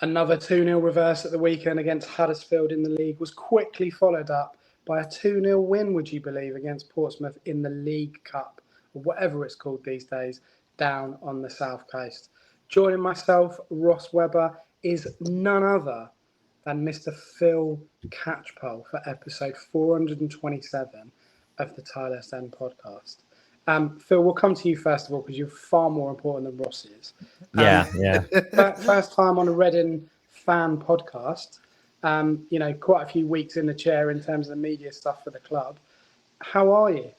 Another 2-0 reverse at the weekend against Huddersfield in the league was quickly followed up by a 2-0 win, would you believe, against Portsmouth in the League Cup, or whatever it's called these days, down on the South Coast. Joining myself, Ross Webber, is none other than Mr. Phil Catchpole for episode 427 of the Tilehurst End podcast. Phil, we'll come to you first of all because you're far more important than Ross is. Yeah. First time on a Reading fan podcast. Quite a few weeks in the chair in terms of the media stuff for the club. How are you?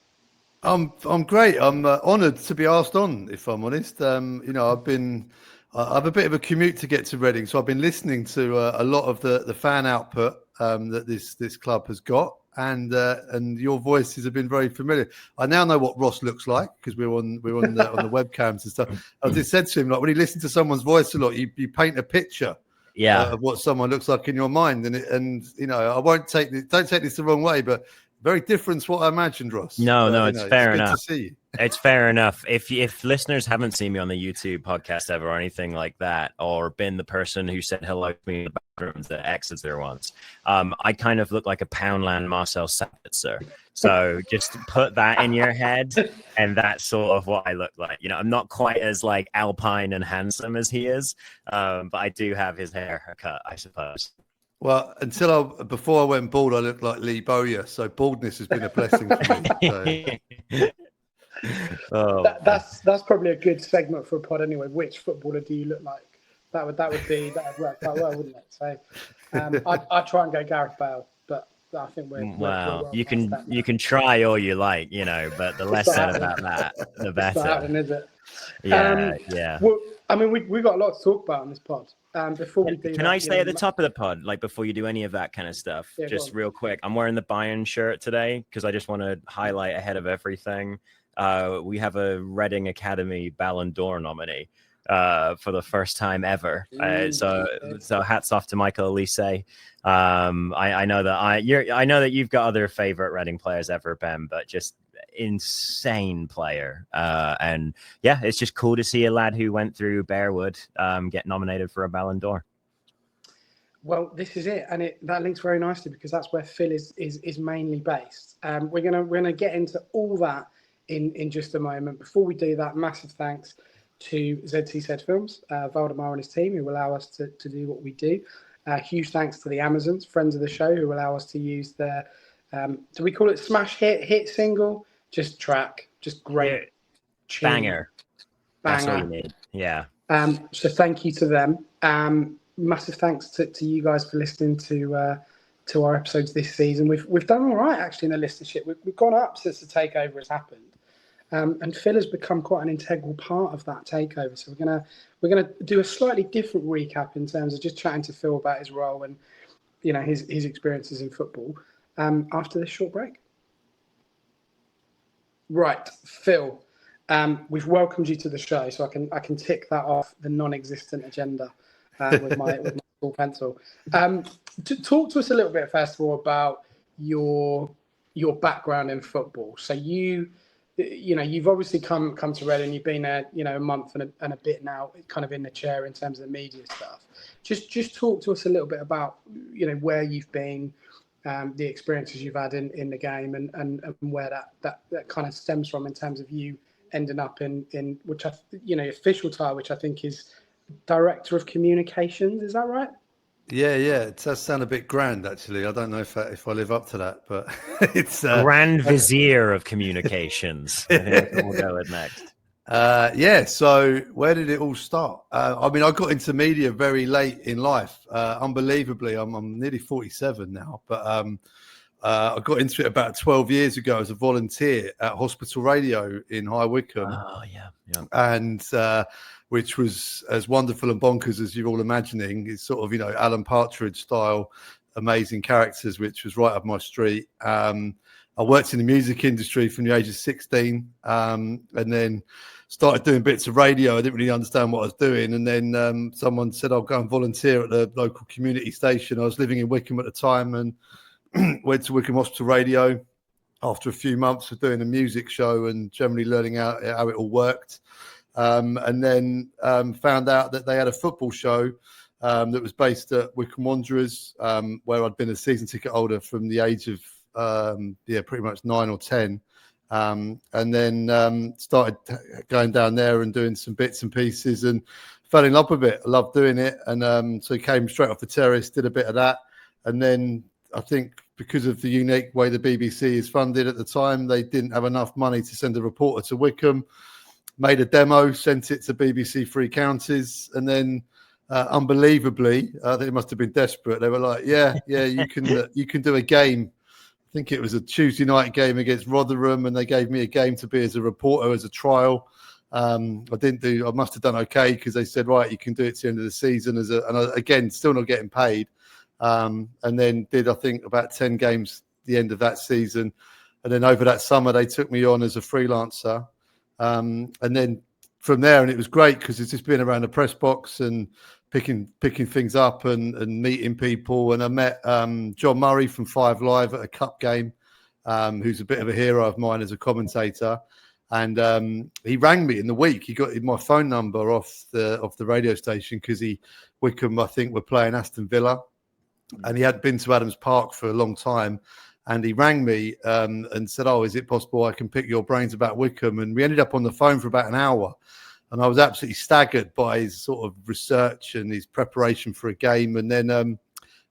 I'm great. I'm honoured to be asked on, if I'm honest. I have a bit of a commute to get to Reading, so I've been listening to a lot of the fan output that this club has got, and your voices have been very familiar. I now know what Ross looks like because we're on the webcams and stuff. I just said to him, like, when you listen to someone's voice a lot, you paint a picture. Of what someone looks like in your mind, and I won't don't take this the wrong way, but very different to what I imagined, Ross. No, it's fair enough. Good to see you. It's fair enough. If listeners haven't seen me on the YouTube podcast ever or anything like that, or been the person who said hello to me in the bathrooms that Exeter once, I kind of look like a Poundland Marcel Sabitzer. So just put that in your head, and that's sort of what I look like. I'm not quite as like alpine and handsome as he is, but I do have his haircut, I suppose. Well, before I went bald, I looked like Lee Bowyer. So baldness has been a blessing for me. That's probably a good segment for a pod anyway. Which footballer do you look like? That would work quite well, wouldn't it? So I'd try and go Gareth Bale, but I think we're well you can try all you like, but the less said about that, the better. Happening, is it? Yeah. Well, I mean, we've got a lot to talk about on this pod. Before we do, can I stay at the top of the pod, like before you do any of that kind of stuff? Yeah, just real quick, I'm wearing the Bayern shirt today because I just want to highlight ahead of everything. We have a Reading Academy Ballon d'Or nominee for the first time ever. So hats off to Michael Elise. I know that you've got other favorite Reading players ever, Ben, but just insane player. And yeah, it's just cool to see a lad who went through Bearwood get nominated for a Ballon d'Or. Well, this is it, and that links very nicely because that's where Phil is mainly based. We're gonna get into all that in just a moment. Before we do that, massive thanks to ZTZ Films, Valdemar and his team, who allow us to do what we do. Huge thanks to the Amazons, friends of the show, who allow us to use their, do we call it smash hit single? Just track, just great. Banger. That's all you need. Yeah. So thank you to them. Massive thanks to you guys for listening to our episodes this season. We've done all right actually in the listenership. We've gone up since the takeover has happened. And Phil has become quite an integral part of that takeover. So we're gonna do a slightly different recap in terms of just chatting to Phil about his role and his experiences in football after this short break. Right, Phil, we've welcomed you to the show, so I can tick that off the non-existent agenda with my full pencil. To talk to us a little bit first of all about your background in football. So you've obviously come to Reading. You've been there, a month and a bit now, kind of in the chair in terms of the media stuff. Just talk to us a little bit about where you've been, the experiences you've had in the game, and where that kind of stems from in terms of you ending up in which official title, which I think is Director of Communications. Is that right? Yeah, it does sound a bit grand, actually. I don't know if I live up to that, but it's Grand Vizier of Communications. I think that's what we'll go with next. So where did it all start? I got into media very late in life. Unbelievably, I'm nearly 47 now, but I got into it about 12 years ago as a volunteer at Hospital Radio in High Wycombe. Oh, yeah. And which was as wonderful and bonkers as you're all imagining. It's sort of, Alan Partridge style, amazing characters, which was right up my street. I worked in the music industry from the age of 16, and then started doing bits of radio. I didn't really understand what I was doing. And then someone said, I'll go and volunteer at the local community station. I was living in Wycombe at the time and went to Wycombe Hospital Radio after a few months of doing a music show and generally learning how it all worked. And then found out that they had a football show that was based at Wycombe Wanderers, where I'd been a season ticket holder from the age of pretty much 9 or 10. And then started going down there and doing some bits and pieces and fell in love with it. I loved doing it. And so came straight off the terrace, did a bit of that. And then I think because of the unique way the BBC is funded at the time, they didn't have enough money to send a reporter to Wycombe, made a demo, sent it to BBC Three Counties. And then unbelievably, I think it must have been desperate. They were like, yeah, you can do a game. I think it was a Tuesday night game against Rotherham, and they gave me a game to be as a reporter as a trial. I must have done okay because they said, right, you can do it to the end of the season again, still not getting paid. And then did, I think, about 10 games the end of that season. And then over that summer, they took me on as a freelancer. And then from there, and it was great because it's just been around the press box and picking things up and meeting people. And I met John Murray from 5 Live at a cup game, who's a bit of a hero of mine as a commentator. And he rang me in the week. He got my phone number off the radio station because Wycombe, I think, were playing Aston Villa, and he hadn't been to Adams Park for a long time. And he rang me and said, "Oh, is it possible I can pick your brains about Wycombe?" And we ended up on the phone for about an hour. And I was absolutely staggered by his sort of research and his preparation for a game. And then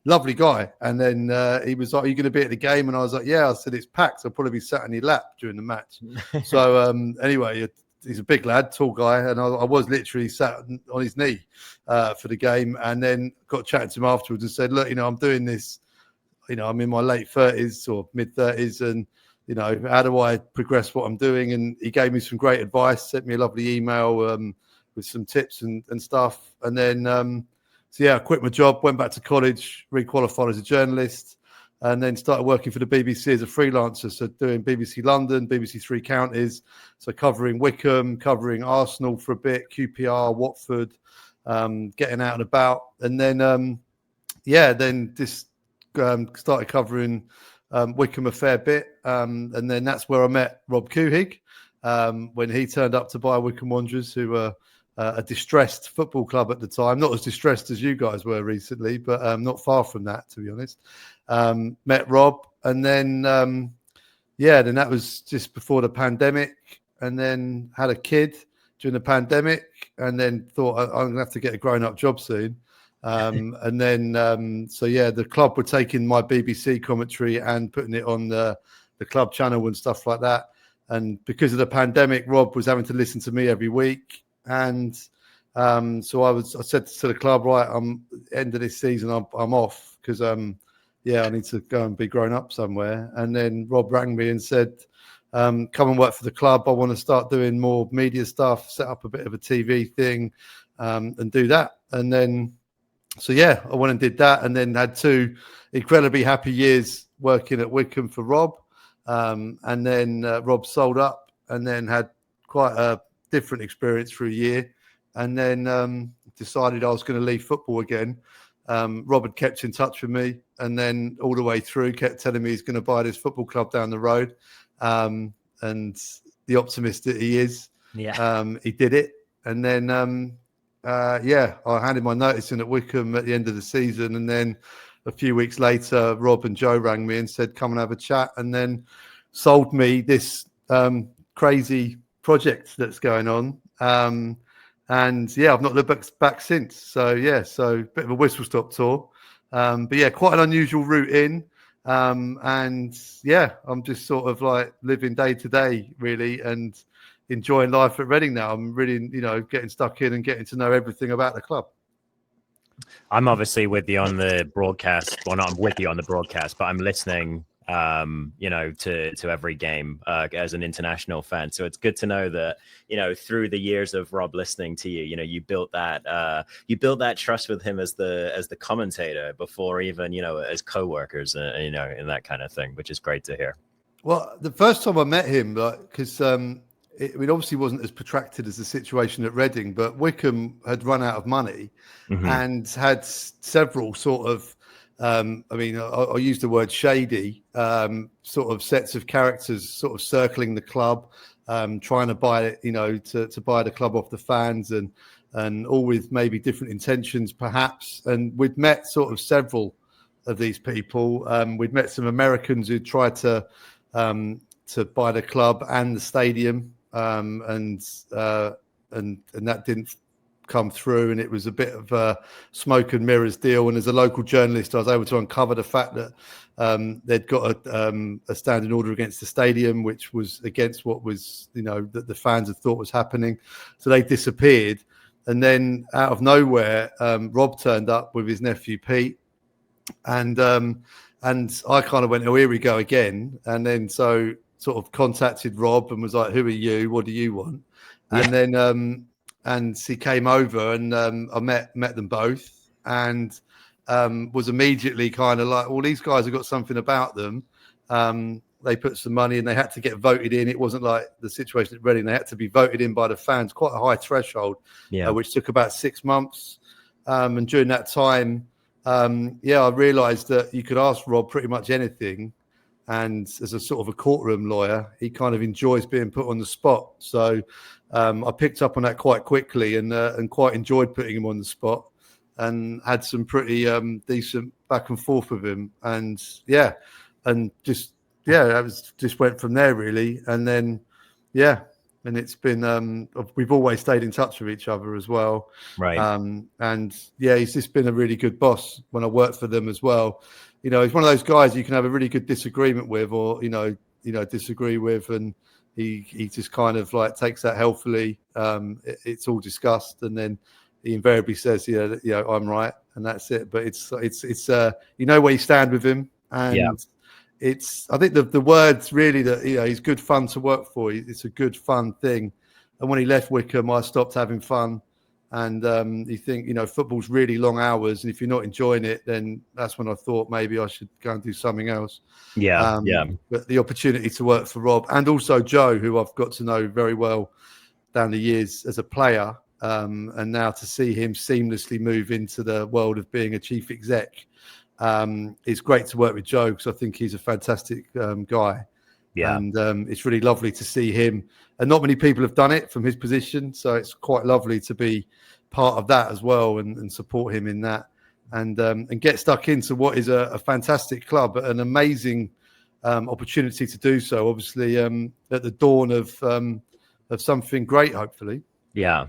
lovely guy. And then he was like, "Are you going to be at the game?" And I was like, "Yeah." I said, "It's packed. I'll probably be sat in your lap during the match." So anyway, he's a big lad, tall guy. And I was literally sat on his knee for the game. And then got chatting to him afterwards and said, "Look, I'm doing this. I'm in my late 30s or mid 30s. And, how do I progress what I'm doing?" And he gave me some great advice, sent me a lovely email with some tips and stuff. And then, I quit my job, went back to college, re-qualified as a journalist, and then started working for the BBC as a freelancer. So doing BBC London, BBC Three Counties, so covering Wycombe, covering Arsenal for a bit, QPR, Watford, getting out and about. And then, then just started covering Wycombe a fair bit. And then that's where I met Rob Couhig when he turned up to buy Wycombe Wanderers, who were a distressed football club at the time. Not as distressed as you guys were recently, but not far from that, to be honest. Met Rob, and then, then that was just before the pandemic, and then had a kid during the pandemic, and then thought I'm going to have to get a grown-up job soon. And then, the club were taking my BBC commentary and putting it on the club channel and stuff like that. And because of the pandemic, Rob was having to listen to me every week. And so I said to the club, right, end of this season, I'm off because, I need to go and be grown up somewhere. And then Rob rang me and said, come and work for the club. I want to start doing more media stuff, set up a bit of a TV thing, and do that. And then, I went and did that, and then had 2 incredibly happy years working at Wycombe for Rob. And then Rob sold up, and then had quite a different experience for a year, and then decided I was going to leave football again. Rob had kept in touch with me, and then all the way through kept telling me he's going to buy this football club down the road. And the optimist that he is, he did it. And then, I handed my notice in at Wycombe at the end of the season. And then a few weeks later, Rob and Joe rang me and said, "Come and have a chat," and then sold me this crazy project that's going on. I've not looked back since. So bit of a whistle stop tour. Quite an unusual route in. I'm just sort of like living day to day, really, and enjoying life at Reading now. I'm really, getting stuck in and getting to know everything about the club. I'm obviously with you on the broadcast. Well, not I'm with you on the broadcast, but I'm listening, to every game as an international fan. So it's good to know that, through the years of Rob listening to you, you built that trust with him as the commentator before even, as co-workers, and that kind of thing, which is great to hear. Well, the first time I met him, because it obviously wasn't as protracted as the situation at Reading, but Wycombe had run out of money and had several sort of, I'll use the word shady, sort of sets of characters sort of circling the club, trying to buy it, to buy the club off the fans. And and all with maybe different intentions, perhaps. And we'd met sort of several of these people. We'd met some Americans who tried to buy the club and the stadium, and that didn't come through, and it was a bit of a smoke and mirrors deal. And as a local journalist, I was able to uncover the fact that they'd got a standing order against the stadium, which was against what was, that the fans had thought was happening. So they disappeared. And then out of nowhere, Rob turned up with his nephew Pete, and I kind of went, oh, here we go again. And then so sort of contacted Rob and was like, who are you? What do you want? And then and he came over, and I met them both, and was immediately kind of like, well, these guys have got something about them. They put some money and they had to get voted in. It wasn't like the situation at Reading. They had to be voted in by the fans, quite a high threshold, which took about 6 months. And during that time, I realised that you could ask Rob pretty much anything. And as a sort of a courtroom lawyer, he kind of enjoys being put on the spot. So I picked up on that quite quickly, and quite enjoyed putting him on the spot, and had some pretty decent back and forth with him. And just went from there really. And then, and it's been, we've always stayed in touch with each other as well. Right. He's just been a really good boss when I worked for them as well. He's one of those guys you can have a really good disagreement with, or, disagree with. And he just kind of like takes that healthily. It's all discussed. And then he invariably says, I'm right. And that's it. But it's where you stand with him. And I think the words really that, he's good fun to work for. It's a good fun thing. And when he left Wycombe, I stopped having fun. And you think, football's really long hours. And if you're not enjoying it, then that's when I thought maybe I should go and do something else. But the opportunity to work for Rob, and also Joe, who I've got to know very well down the years as a player, and now to see him seamlessly move into the world of being a chief exec. It's great to work with Joe, because I think he's a fantastic guy. And it's really lovely to see him. And not many people have done it from his position. So it's quite lovely to be part of that as well, and support him in that. And get stuck into what is a fantastic club, an amazing opportunity to do so, obviously, at the dawn of something great, hopefully. Yeah.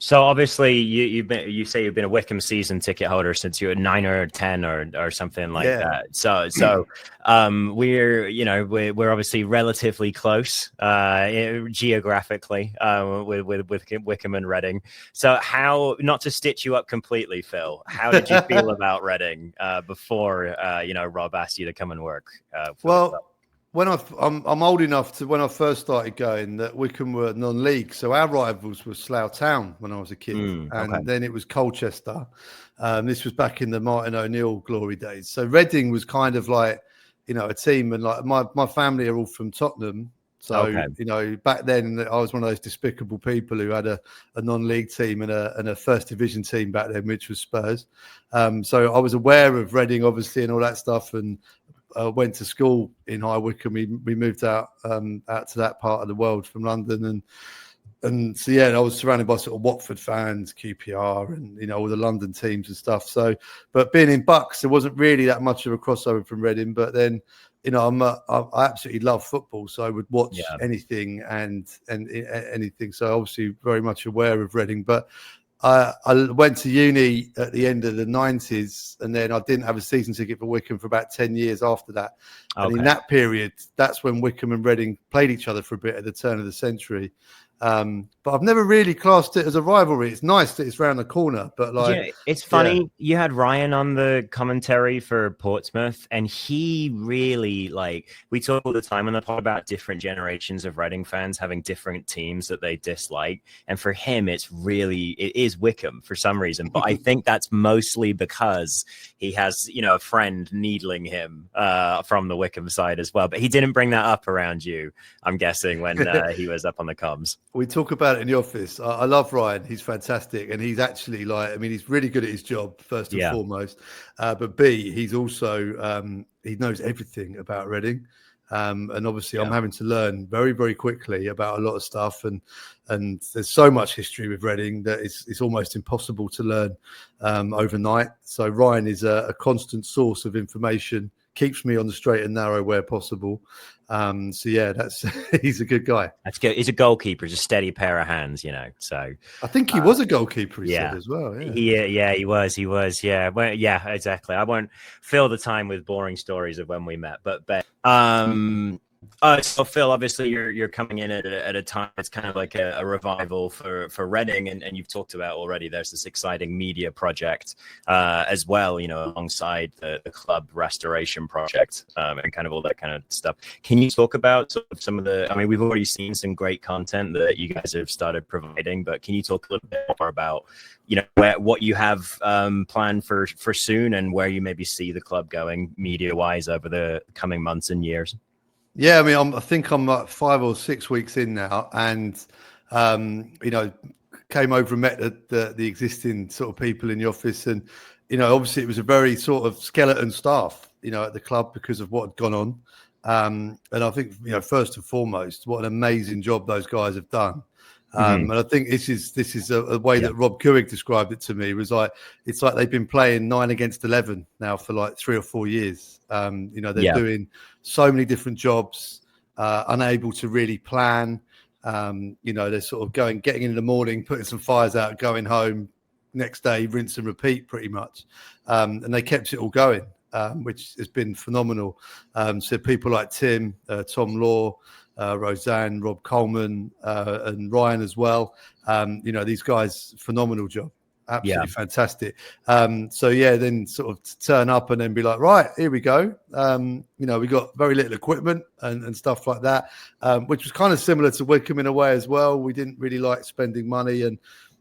So obviously, you say you've been a Wycombe season ticket holder since you were 9 or 10 or something like that. So we're obviously relatively close geographically with Wycombe and Reading. So how, not to stitch you up completely, Phil, how did you feel about Reading before Rob asked you to come and work? When I'm old enough to, when I first started going, that Wycombe were non-league, so our rivals were Slough Town when I was a kid, and then it was Colchester. This was back in the Martin O'Neill glory days. So Reading was kind of like, a team, and like my family are all from Tottenham. So back then I was one of those despicable people who had a non-league team and a first division team back then, which was Spurs. So I was aware of Reading, obviously, and all that stuff, and went to school in High Wycombe. We moved out to that part of the world from London, and so I was surrounded by sort of Watford fans, QPR, and all the London teams and stuff. So, but being in Bucks, there wasn't really that much of a crossover from Reading. But then, I absolutely love football, so I would watch anything and anything. So obviously very much aware of Reading, but I went to uni at the end of the 90s, and then I didn't have a season ticket for Wycombe for about 10 years after that. And in that period, that's when Wycombe and Reading played each other for a bit at the turn of the century. But I've never really classed it as a rivalry. It's nice that it's around the corner, but it's funny. You had Ryan on the commentary for Portsmouth, and he really, we talk all the time on the pod about different generations of Reading fans having different teams that they dislike, and for him it is Wycombe for some reason. But I think that's mostly because he has a friend needling him from the Wycombe side as well. But he didn't bring that up around you, I'm guessing, when he was up on the comms. We talk about it in the office. I love Ryan. He's fantastic. And he's actually he's really good at his job, first and foremost. But B, he's also, he knows everything about Reading. And obviously I'm having to learn very, very quickly about a lot of stuff, and there's so much history with Reading that it's almost impossible to learn overnight. So Ryan is a constant source of information, keeps me on the straight and narrow where possible. So yeah, he's a good guy. That's good. He's a goalkeeper, just a steady pair of hands, So I think he was a goalkeeper. He said as well. Yeah, he was. Yeah, well, yeah, exactly. I won't fill the time with boring stories of when we met, but so Phil, obviously you're coming in at a time that's kind of like a revival for Reading, and you've talked about already. There's this exciting media project as well, alongside the club restoration project and kind of all that kind of stuff. Can you talk about sort of some of the? I mean, we've already seen some great content that you guys have started providing, but can you talk a little bit more about what you have planned for soon, and where you maybe see the club going media wise over the coming months and years? Yeah, I mean, I think I'm like 5 or 6 weeks in now, and came over and met the existing sort of people in the office, and obviously it was a very sort of skeleton staff, at the club because of what had gone on, and I think first and foremost, what an amazing job those guys have done. And I think this is a way that Rob Couhig described it to me, was like, it's like they've been playing 9 against 11 now for like 3 or 4 years. They're doing so many different jobs, unable to really plan. They're sort of getting in the morning, putting some fires out, going home, next day, rinse and repeat pretty much. And they kept it all going, which has been phenomenal. So people like Tim, Tom Law, Roseanne, Rob Coleman, and Ryan as well. These guys, phenomenal job. Absolutely fantastic. Then sort of to turn up and then be like, right, here we go. We got very little equipment and stuff like that, which was kind of similar to Wycombe in a way as well. We didn't really like spending money. And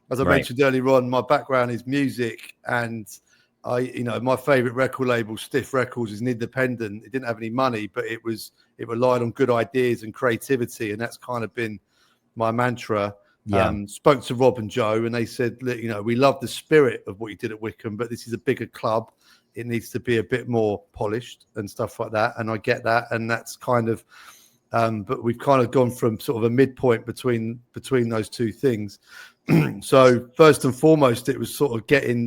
as I mentioned earlier on, my background is music, and my favorite record label, Stiff Records, is an independent. It didn't have any money, but it relied on good ideas and creativity. And that's kind of been my mantra. Spoke to Rob and Joe, and they said, we love the spirit of what you did at Wycombe, but this is a bigger club. It needs to be a bit more polished and stuff like that. And I get that. And that's kind of, but we've kind of gone from sort of a midpoint between those two things. So first and foremost, it was sort of getting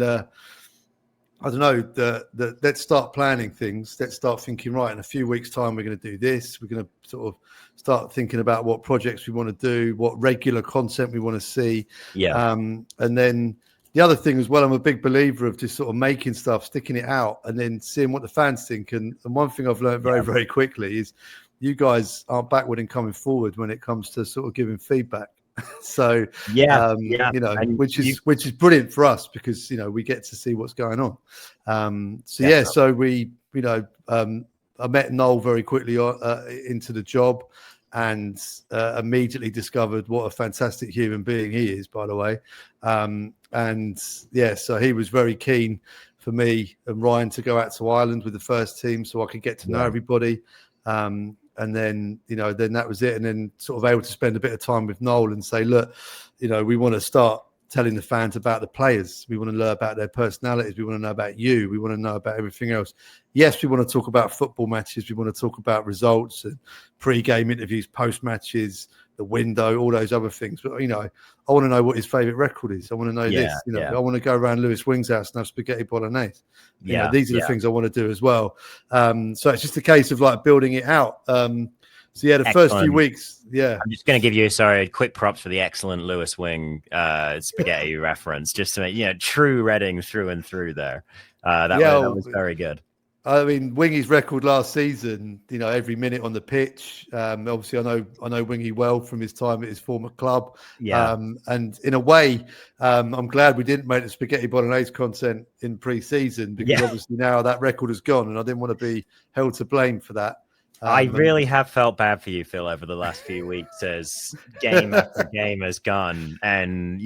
let's start planning things. Let's start thinking, right, in a few weeks' time, we're going to do this. We're going to sort of start thinking about what projects we want to do, what regular content we want to see. And then the other thing as well, I'm a big believer of just sort of making stuff, sticking it out, and then seeing what the fans think. And one thing I've learned very, very quickly is you guys aren't backward in coming forward when it comes to sort of giving feedback. So which is brilliant for us, because we get to see what's going on. So we I met Noel very quickly into the job, and immediately discovered what a fantastic human being he is, by the way. So he was very keen for me and Ryan to go out to Ireland with the first team so I could get to know everybody. And then that was it. And then sort of able to spend a bit of time with Noel and say, look, we want to start telling the fans about the players. We want to learn about their personalities. We want to know about you. We want to know about everything else. Yes, we want to talk about football matches. We want to talk about results and pre-game interviews, post-matches, the window, all those other things. But, I want to know what his favourite record is. I want to know this. I want to go around Lewis Wing's house and have spaghetti bolognese. These are the things I want to do as well. So it's just a case of like building it out. The first few weeks, I'm just going to give you, quick props for the excellent Lewis Wing spaghetti reference, just to make, true Reading through and through there. That was very good. I mean, Wingy's record last season, every minute on the pitch. Obviously, I know Wingy well from his time at his former club. And in a way, I'm glad we didn't make the spaghetti bolognese content in pre-season, because obviously now that record has gone, and I didn't want to be held to blame for that. I really have felt bad for you, Phil, over the last few weeks as game after game has gone. And,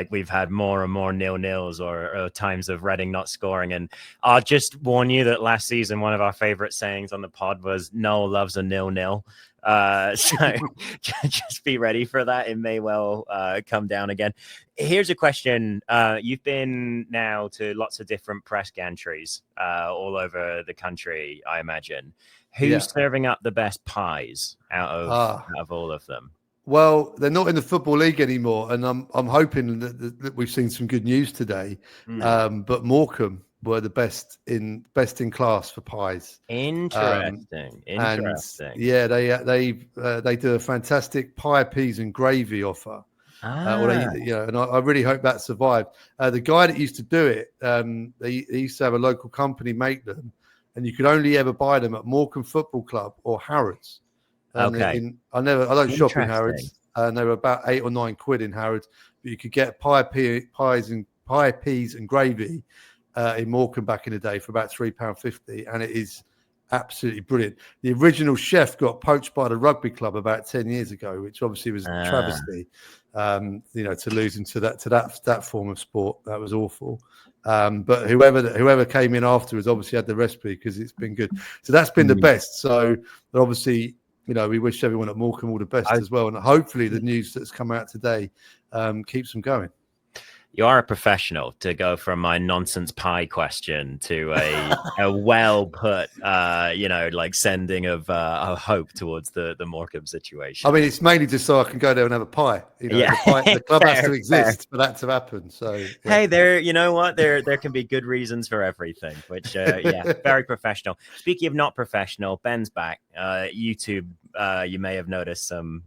we've had more and more 0-0s or times of Reading not scoring. And I'll just warn you that last season, one of our favorite sayings on the pod was Noel loves a 0-0. So just be ready for that. It may well come down again. Here's a question. You've been now to lots of different press gantries all over the country, I imagine. Who's serving up the best pies out of all of them? Well, they're not in the Football League anymore, and I'm hoping that we've seen some good news today. But Morecambe were the best in class for pies. Interesting. And yeah, they do a fantastic pie, peas, and gravy offer. And I really hope that survived. The guy that used to do it, he used to have a local company make them, and you could only ever buy them at Morecambe Football Club or Harrods. And okay. I don't shop in Harrods, and they were about £8 or £9 in Harrods, but you could get pie, peas, and gravy in Morecambe back in the day for about £3.50, and it is absolutely brilliant. The original chef got poached by the rugby club about 10 years ago, which obviously was a travesty. To lose into that form of sport, that was awful. But whoever came in afterwards obviously had the recipe because it's been good. So that's been the best. So obviously, we wish everyone at Morecambe all the best as well, and hopefully the news that's come out today keeps them going. You are a professional to go from my nonsense pie question to a well put, sending of hope towards the Morecambe situation. I mean, it's mainly just so I can go there and have a pie. The club has to exist for that to happen. So hey, you know what? There can be good reasons for everything. Which very professional. Speaking of not professional, Ben's back. YouTube. You may have noticed some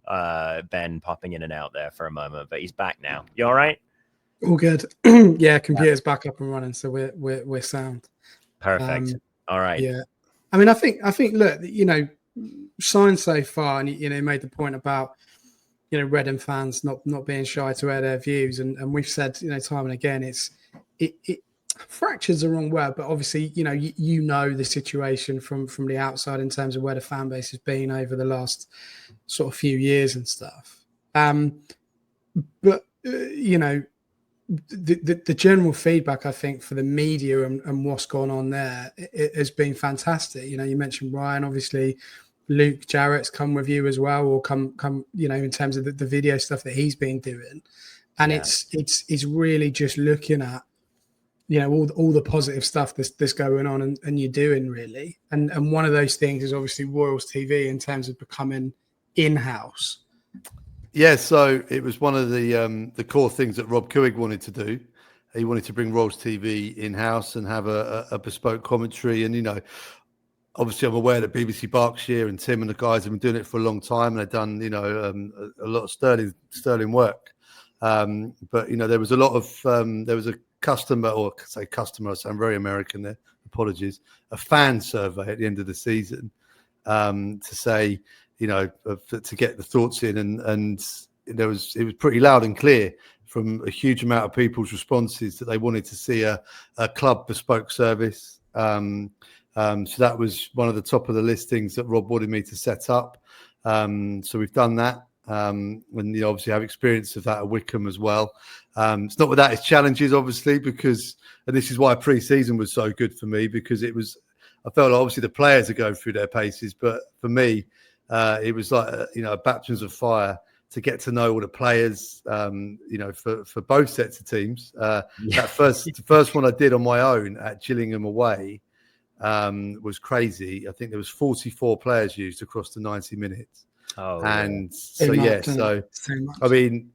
Ben popping in and out there for a moment, but he's back now. You all right? All good. Yeah, computer's back up and running, so we're sound. Perfect. All right. Yeah, I mean, I think look, signs so far, and made the point about Reading fans not being shy to air their views, and we've said time and again, it fracture's the wrong word, but obviously you know the situation from the outside in terms of where the fan base has been over the last sort of few years and stuff. But the general feedback, I think, for the media and what's gone on there, it has been fantastic. You mentioned Ryan, obviously, Luke Jarrett's come with you as well, or come in terms of the video stuff that he's been doing, and it's really just looking at all the positive stuff that's going on and you're doing really, and one of those things is obviously Royals TV in terms of becoming in-house. Yeah, so it was one of the core things that Rob Couhig wanted to do. He wanted to bring Royals TV in-house and have a bespoke commentary. And, obviously I'm aware that BBC Berkshire and Tim and the guys have been doing it for a long time, and they've done, a lot of sterling work. But, there was a lot of, there was a customer, or say customer, I sound very American there, apologies, a fan survey at the end of the season to say, to get the thoughts in, and it was pretty loud and clear from a huge amount of people's responses that they wanted to see a club bespoke service. So that was one of the top of the listings that Rob wanted me to set up. So we've done that, and obviously have experience of that at Wycombe as well. It's not without its challenges, obviously, because, and this is why pre-season was so good for me, because I felt like obviously the players are going through their paces, but for me, it was like a baptism of fire to get to know all the players, for both sets of teams. The first one I did on my own at Gillingham away was crazy. I think there was 44 players used across the 90 minutes. Oh, and so I mean,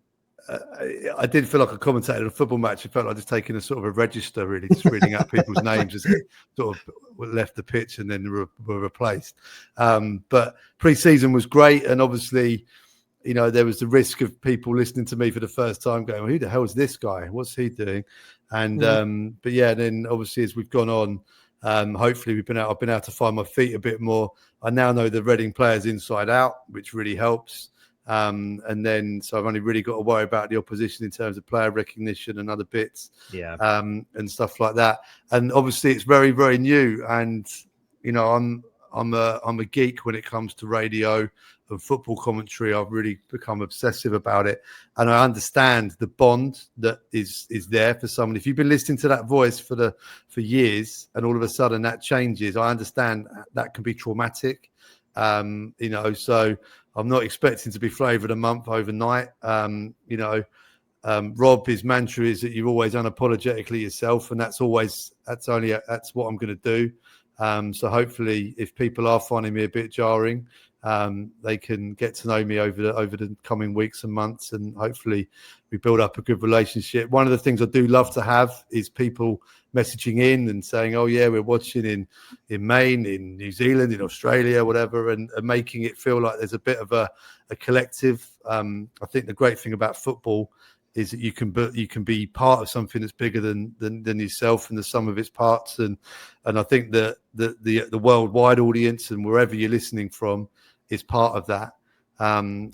I did feel like a commentator in a football match. It felt like just taking a sort of a register, really, just reading out people's names as they sort of left the pitch and then were replaced. But pre-season was great, and obviously, there was the risk of people listening to me for the first time going, well, "Who the hell is this guy? What's he doing?" And but yeah, then obviously as we've gone on, hopefully I've been able to find my feet a bit more. I now know the Reading players inside out, which really helps. And then, so I've only really got to worry about the opposition in terms of player recognition and other bits, and stuff like that. And obviously, it's very, very new. And I'm a geek when it comes to radio and football commentary. I've really become obsessive about it, and I understand the bond that is there for someone. If you've been listening to that voice for years, and all of a sudden that changes, I understand that can be traumatic. So I'm not expecting to be flavoured a month overnight. Rob, his mantra is that you're always unapologetically yourself, and that's what I'm going to do. So hopefully, if people are finding me a bit jarring, they can get to know me over the coming weeks and months, and hopefully we build up a good relationship. One of the things I do love to have is people messaging in and saying, "Oh yeah, we're watching in Maine, in New Zealand, in Australia, whatever," and making it feel like there's a bit of a collective. I think the great thing about football is that you can be part of something that's bigger than yourself and the sum of its parts, and I think that the worldwide audience and wherever you're listening from is part of that.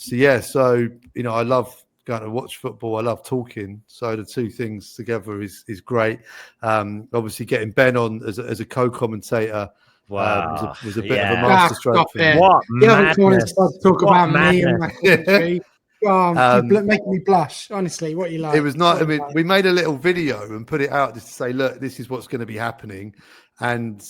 So I love going to watch football. I love talking. So the two things together is great. Obviously, getting Ben on as a co-commentator was a bit of a masterstroke for me. What you haven't come on and started to talk about madness. me and my commentary. You're making me blush. Honestly, what you like? It was not. I mean, we made a little video and put it out just to say, look, this is what's going to be happening. And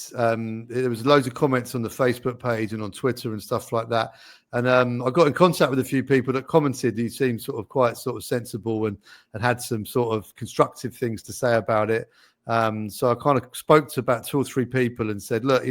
there was loads of comments on the Facebook page and on Twitter and stuff like that. And I got in contact with a few people that commented. He seemed quite sensible and had some sort of constructive things to say about it. So I kind of spoke to about 2 or 3 people and said, look,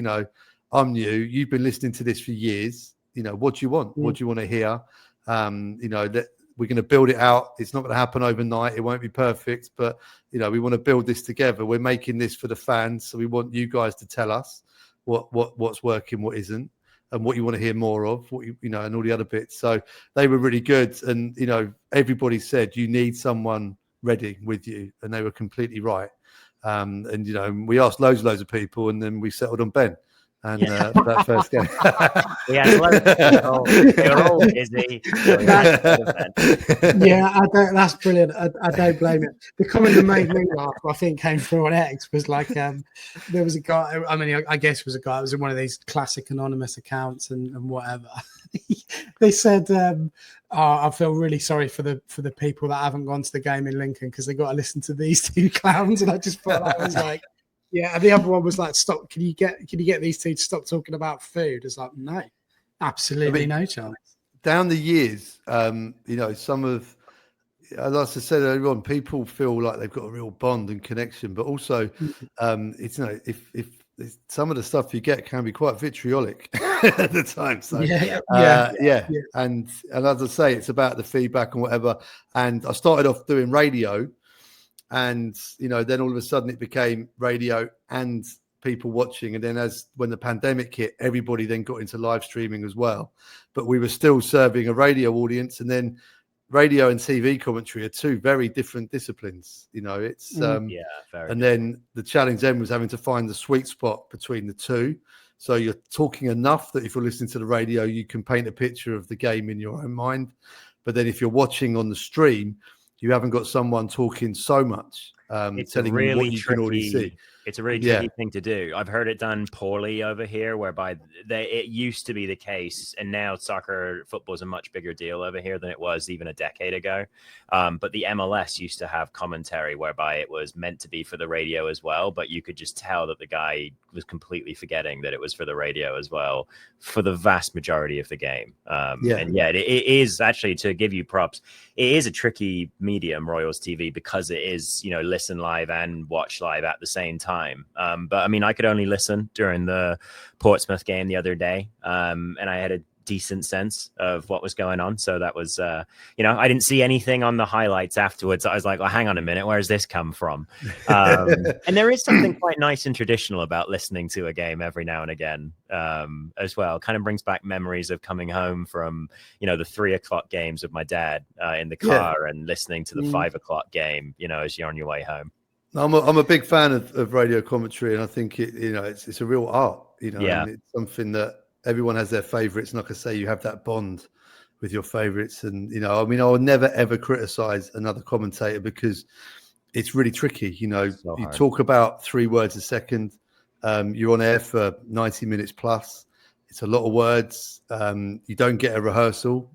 I'm new. You've been listening to this for years. What do you want? What do you want to hear? That we're going to build it out. It's not going to happen overnight. It won't be perfect, but we want to build this together. We're making this for the fans, so we want you guys to tell us what's working, what isn't, and what you want to hear more of. What and all the other bits. So they were really good, and everybody said you need someone ready with you, and they were completely right. And we asked loads of people, and then we settled on Ben. And that first game, you're all busy. That's brilliant. I don't blame it. The comment that made me laugh, I think, came through on X was like, there was a guy. I mean, I guess it was a guy. It was in one of these classic anonymous accounts and whatever. They said, I feel really sorry for the people that haven't gone to the game in Lincoln because they got to listen to these 2 clowns, and I just felt that was like. Yeah, and the other one was like, "Stop! Can you get these 2 to stop talking about food?" It's like, no, absolutely no chance. Down the years, some of, as I said earlier on, people feel like they've got a real bond and connection, but also, it's if some of the stuff you get can be quite vitriolic at the time. So and as I say, it's about the feedback and whatever. And I started off doing radio. And, then all of a sudden it became radio and people watching. And then when the pandemic hit, everybody then got into live streaming as well. But we were still serving a radio audience. And then radio and TV commentary are 2 very different disciplines. It's very and then the challenge then was having to find the sweet spot between the 2. So you're talking enough that if you're listening to the radio, you can paint a picture of the game in your own mind. But then if you're watching on the stream, you haven't got someone talking so much, telling you what you can already see. It's a really tricky thing to do. I've heard it done poorly over here, whereby it used to be the case, and now football is a much bigger deal over here than it was even a decade ago. But the MLS used to have commentary whereby it was meant to be for the radio as well, but you could just tell that the guy was completely forgetting that it was for the radio as well for the vast majority of the game. It is actually, to give you props, it is a tricky medium, Royals TV, because it is, listen live and watch live at the same time. But I mean, I could only listen during the Portsmouth game the other day, and I had a decent sense of what was going on. So that was, I didn't see anything on the highlights afterwards. I was like, well, hang on a minute, where's this come from? And there is something quite nice and traditional about listening to a game every now and again as well. Kind of brings back memories of coming home from, the 3:00 games with my dad in the car and listening to the 5:00 game, as you're on your way home. I'm a big fan of radio commentary, and I think it's a real art, and it's something that everyone has their favorites. And like I say, you have that bond with your favorites. And, I will never, ever criticize another commentator because it's really tricky. So you talk about 3 words a second. You're on air for 90 minutes plus. It's a lot of words. You don't get a rehearsal.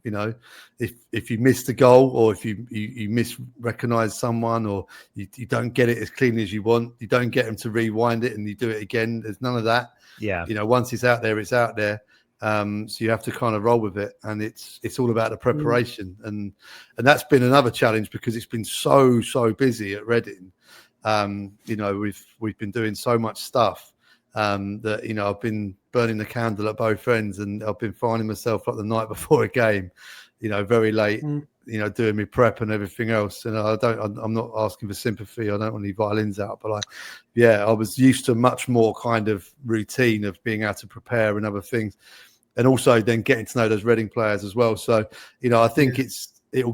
If you miss the goal, or if you misrecognize someone, or you don't get it as cleanly as you want, you don't get them to rewind it and you do it again. There's none of that. Yeah. Once it's out there, it's out there. So you have to kind of roll with it, and it's all about the preparation. And that's been another challenge because it's been so busy at Reading. We've been doing so much stuff. that, you know, I've been burning the candle at both ends, and I've been finding myself like the night before a game, you know, very late, you know, doing my prep and everything else. And I'm not asking for sympathy. I don't want any violins out, but I was used to much more kind of routine of being able to prepare and other things. And also then getting to know those Reading players as well. So, you know, I think it will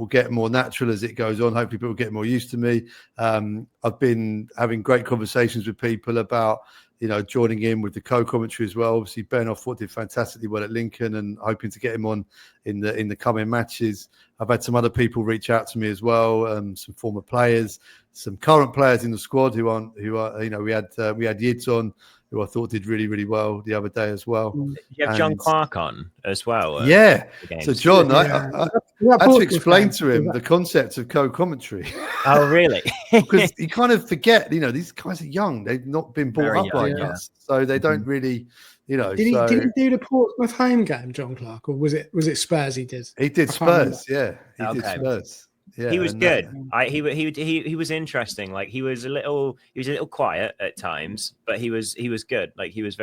get more natural as it goes on. Hopefully people get more used to me. I've been having great conversations with people about, you know, joining in with the co-commentary as well. Obviously, Ben, I thought, did fantastically well at Lincoln, and hoping to get him on in the coming matches. I've had some other people reach out to me as well, some former players, some current players in the squad who are, you know, we had Yids on, who I thought did really, really well the other day as well. You have John Clark on as well. Yeah. So John, I had to explain to him the concept of co-commentary. Oh, really? Because you kind of forget, you know, these guys are young. They've not been brought up like us. So they don't really, you know. Did he do the Portsmouth home game, John Clark, or was it Spurs he did? He did Spurs, yeah. He did Spurs. Yeah, he was good. He was interesting. Like he was a little quiet at times, but he was good. Like he was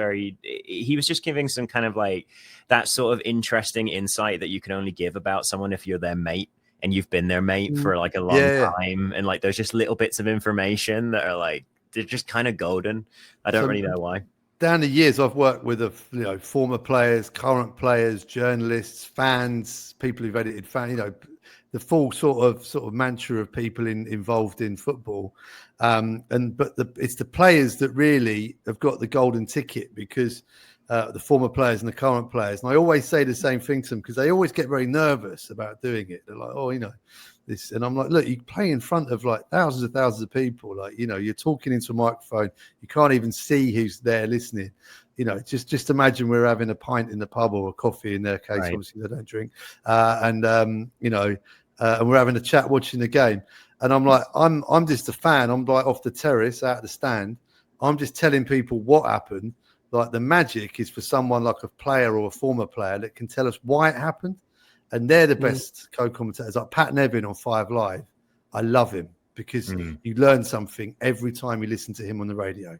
just giving some kind of like that sort of interesting insight that you can only give about someone if you're their mate and you've been their mate for like a long time. And like there's just little bits of information that are like they're just kind of golden. I don't really know why. Down the years, I've worked with former players, current players, journalists, fans, people who've edited fans, you know, the full sort of mantra of people involved in football, but it's the players that really have got the golden ticket, because the former players and the current players. And I always say the same thing to them, because they always get very nervous about doing it. They're like, oh, you know, this, and I'm like, look, you play in front of like thousands of people. Like, you know, you're talking into a microphone. You can't even see who's there listening. You know, just imagine we're having a pint in the pub, or a coffee in their case. Right. Obviously, they don't drink, you know. And we're having a chat watching the game, and I'm like, I'm just a fan. I'm like off the terrace, out of the stand. I'm just telling people what happened. Like the magic is for someone like a player or a former player that can tell us why it happened, and they're the best co-commentators. Like Pat Nevin on 5 Live, I love him because you learn something every time you listen to him on the radio,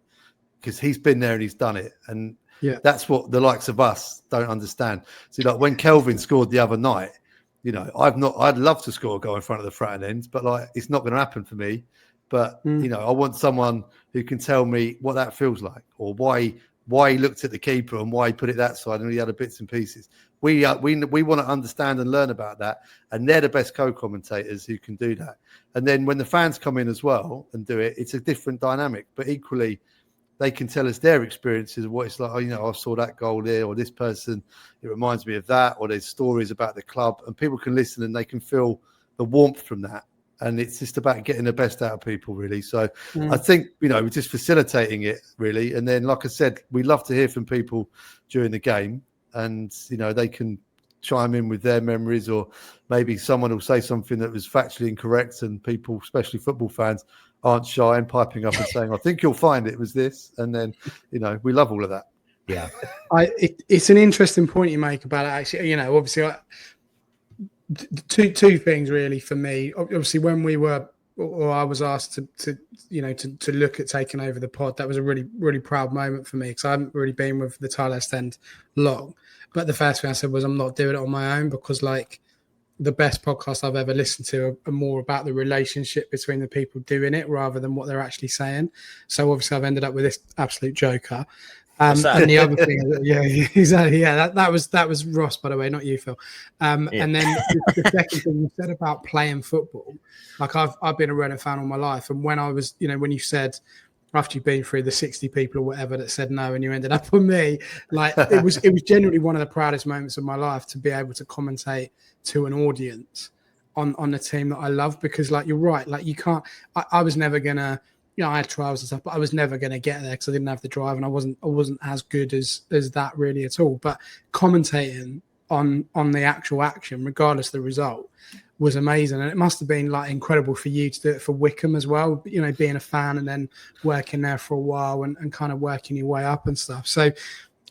because he's been there and he's done it, and that's what the likes of us don't understand. See, like when Kelvin scored the other night. You know, I'd love to score a goal in front of the Fratton ends, but like it's not going to happen for me. But you know, I want someone who can tell me what that feels like, or why he looked at the keeper and why he put it that side and the other bits and pieces. We want to understand and learn about that, and they're the best co-commentators who can do that. And then when the fans come in as well and do it, it's a different dynamic. But equally, they can tell us their experiences of what it's like. Oh, you know, I saw that goal there, or this person, it reminds me of that, or there's stories about the club, and people can listen and they can feel the warmth from that. And it's just about getting the best out of people, really. So I think, you know, we're just facilitating it, really. And then, like I said, we love to hear from people during the game, and, you know, they can chime in with their memories, or maybe someone will say something that was factually incorrect, and people, especially football fans, aren't shy and piping up and saying, I think you'll find it was this. And then, you know, we love all of that. Yeah. It's an interesting point you make about it, actually. You know, obviously, two things really for me. Obviously, when we were, or I was asked to look at taking over the pod, that was a really, really proud moment for me, because I haven't really been with the Tilehurst end long. But the first thing I said was, I'm not doing it on my own, because like, the best podcasts I've ever listened to are more about the relationship between the people doing it rather than what they're actually saying. So obviously I've ended up with this absolute joker. And the other thing, exactly. Yeah, that was Ross, by the way, not you, Phil. And then the second thing you said about playing football, like I've been a Reading fan all my life. And when I was, you know, when you said, after you've been through the 60 people or whatever that said no and you ended up with me, like it was generally one of the proudest moments of my life to be able to commentate to an audience on the team that I love, because like, you're right, like you can't, I was never gonna, you know, I had trials and stuff, but I was never gonna get there because I didn't have the drive, and I wasn't as good as that really at all. But commentating on the actual action, regardless of the result, was amazing. And it must have been like incredible for you to do it for Wycombe as well, you know, being a fan and then working there for a while and kind of working your way up and stuff. So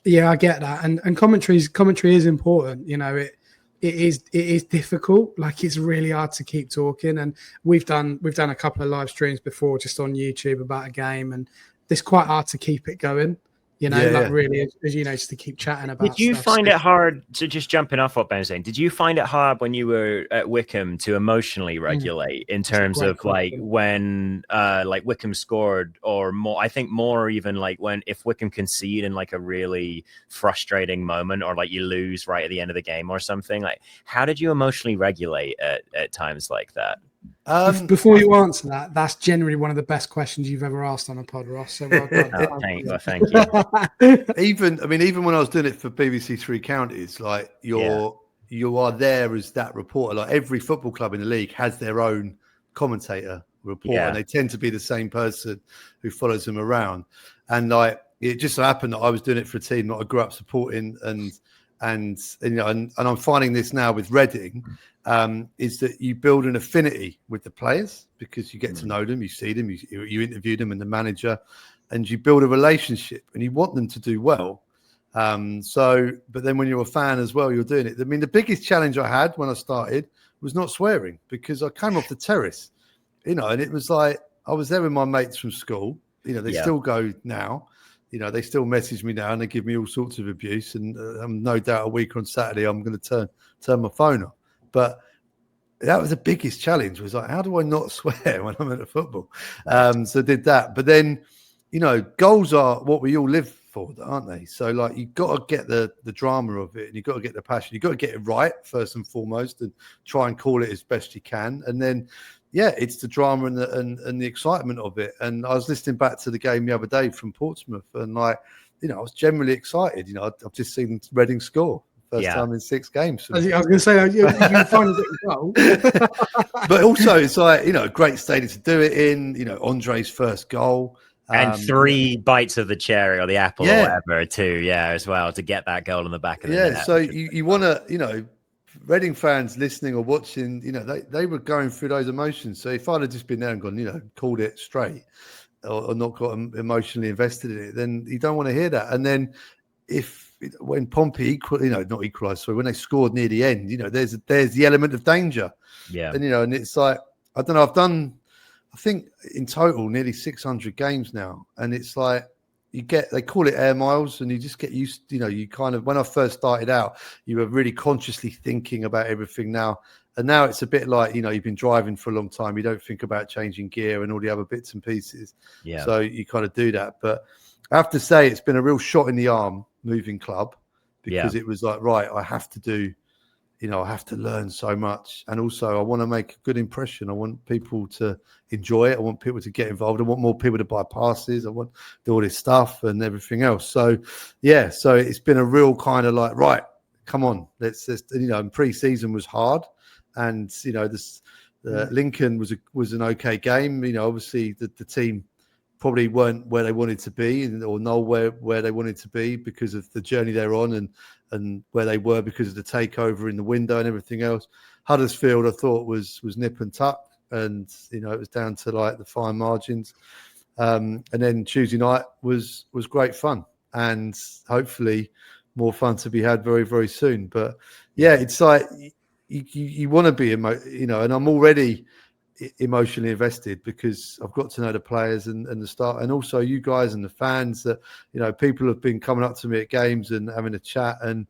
yeah, I get that. And commentary is important. You know, it is difficult. Like, it's really hard to keep talking. And we've done a couple of live streams before just on YouTube about a game, and it's quite hard to keep it going. Really, as you know, just to keep chatting about. Did you find it hard to just jumping off what Ben was saying? Did you find it hard when you were at Wycombe to emotionally regulate in terms of like when like Wycombe scored or more? I think more even like if Wycombe concede in like a really frustrating moment or like you lose right at the end of the game or something. Like, how did you emotionally regulate at times like that? Before you answer that, that's generally one of the best questions you've ever asked on a pod, Ross. So well done. Thank you. Even when I was doing it for BBC Three Counties, like you are there as that reporter. Like every football club in the league has their own commentator reporter, and they tend to be the same person who follows them around. And like it just so happened that I was doing it for a team that I grew up supporting, and I'm finding this now with Reading. Is that you build an affinity with the players because you get to know them, you see them, you interview them and the manager, and you build a relationship and you want them to do well. But then when you're a fan as well, you're doing it. I mean, the biggest challenge I had when I started was not swearing because I came off the terrace, and it was like I was there with my mates from school. They still go now. They still message me now and they give me all sorts of abuse. And I'm no doubt a week on Saturday I'm going to turn my phone off. But that was the biggest challenge, was like, how do I not swear when I'm at a football? So I did that. But then, goals are what we all live for, aren't they? So like you've got to get the drama of it and you've got to get the passion. You've got to get it right first and foremost and try and call it as best you can. And then, it's the drama and the excitement of it. And I was listening back to the game the other day from Portsmouth and like, I was generally excited. I've just seen Reading score. First time in 6 games. I was going to say, you find it well. But also, it's like, a great stadium to do it in, Andre's first goal. And 3 bites of the cherry or the apple or whatever, too, as well, to get that goal in the back of the net. So you want to, Reading fans listening or watching, they were going through those emotions. So if I'd have just been there and gone, called it straight or not got emotionally invested in it, then you don't want to hear that. And then when Pompey not equalised, so when they scored near the end, there's the element of danger. Yeah. And and it's like, I don't know, I've done, I think in total nearly 600 games now. And it's like they call it air miles and you just get used, you kind of, when I first started out, you were really consciously thinking about everything now. And now it's a bit like, you've been driving for a long time. You don't think about changing gear and all the other bits and pieces. Yeah. So you kind of do that. But I have to say it's been a real shot in the arm moving club because it was like, right, I have to do, I have to learn so much. And also I want to make a good impression. I want people to enjoy it. I want people to get involved. I want more people to buy passes. I want to do all this stuff and everything else. So, so it's been a real kind of like, right, come on, let's just, and pre-season was hard. And, Lincoln was an okay game. Obviously the team probably weren't where they wanted to be or know where they wanted to be because of the journey they're on and where they were because of the takeover in the window and everything else. Huddersfield, I thought was nip and tuck and, it was down to like the fine margins. And then Tuesday night was great fun and hopefully more fun to be had very, very soon. But it's like you want to be, and I'm already emotionally invested because I've got to know the players and the start, and also you guys and the fans that people have been coming up to me at games and having a chat, and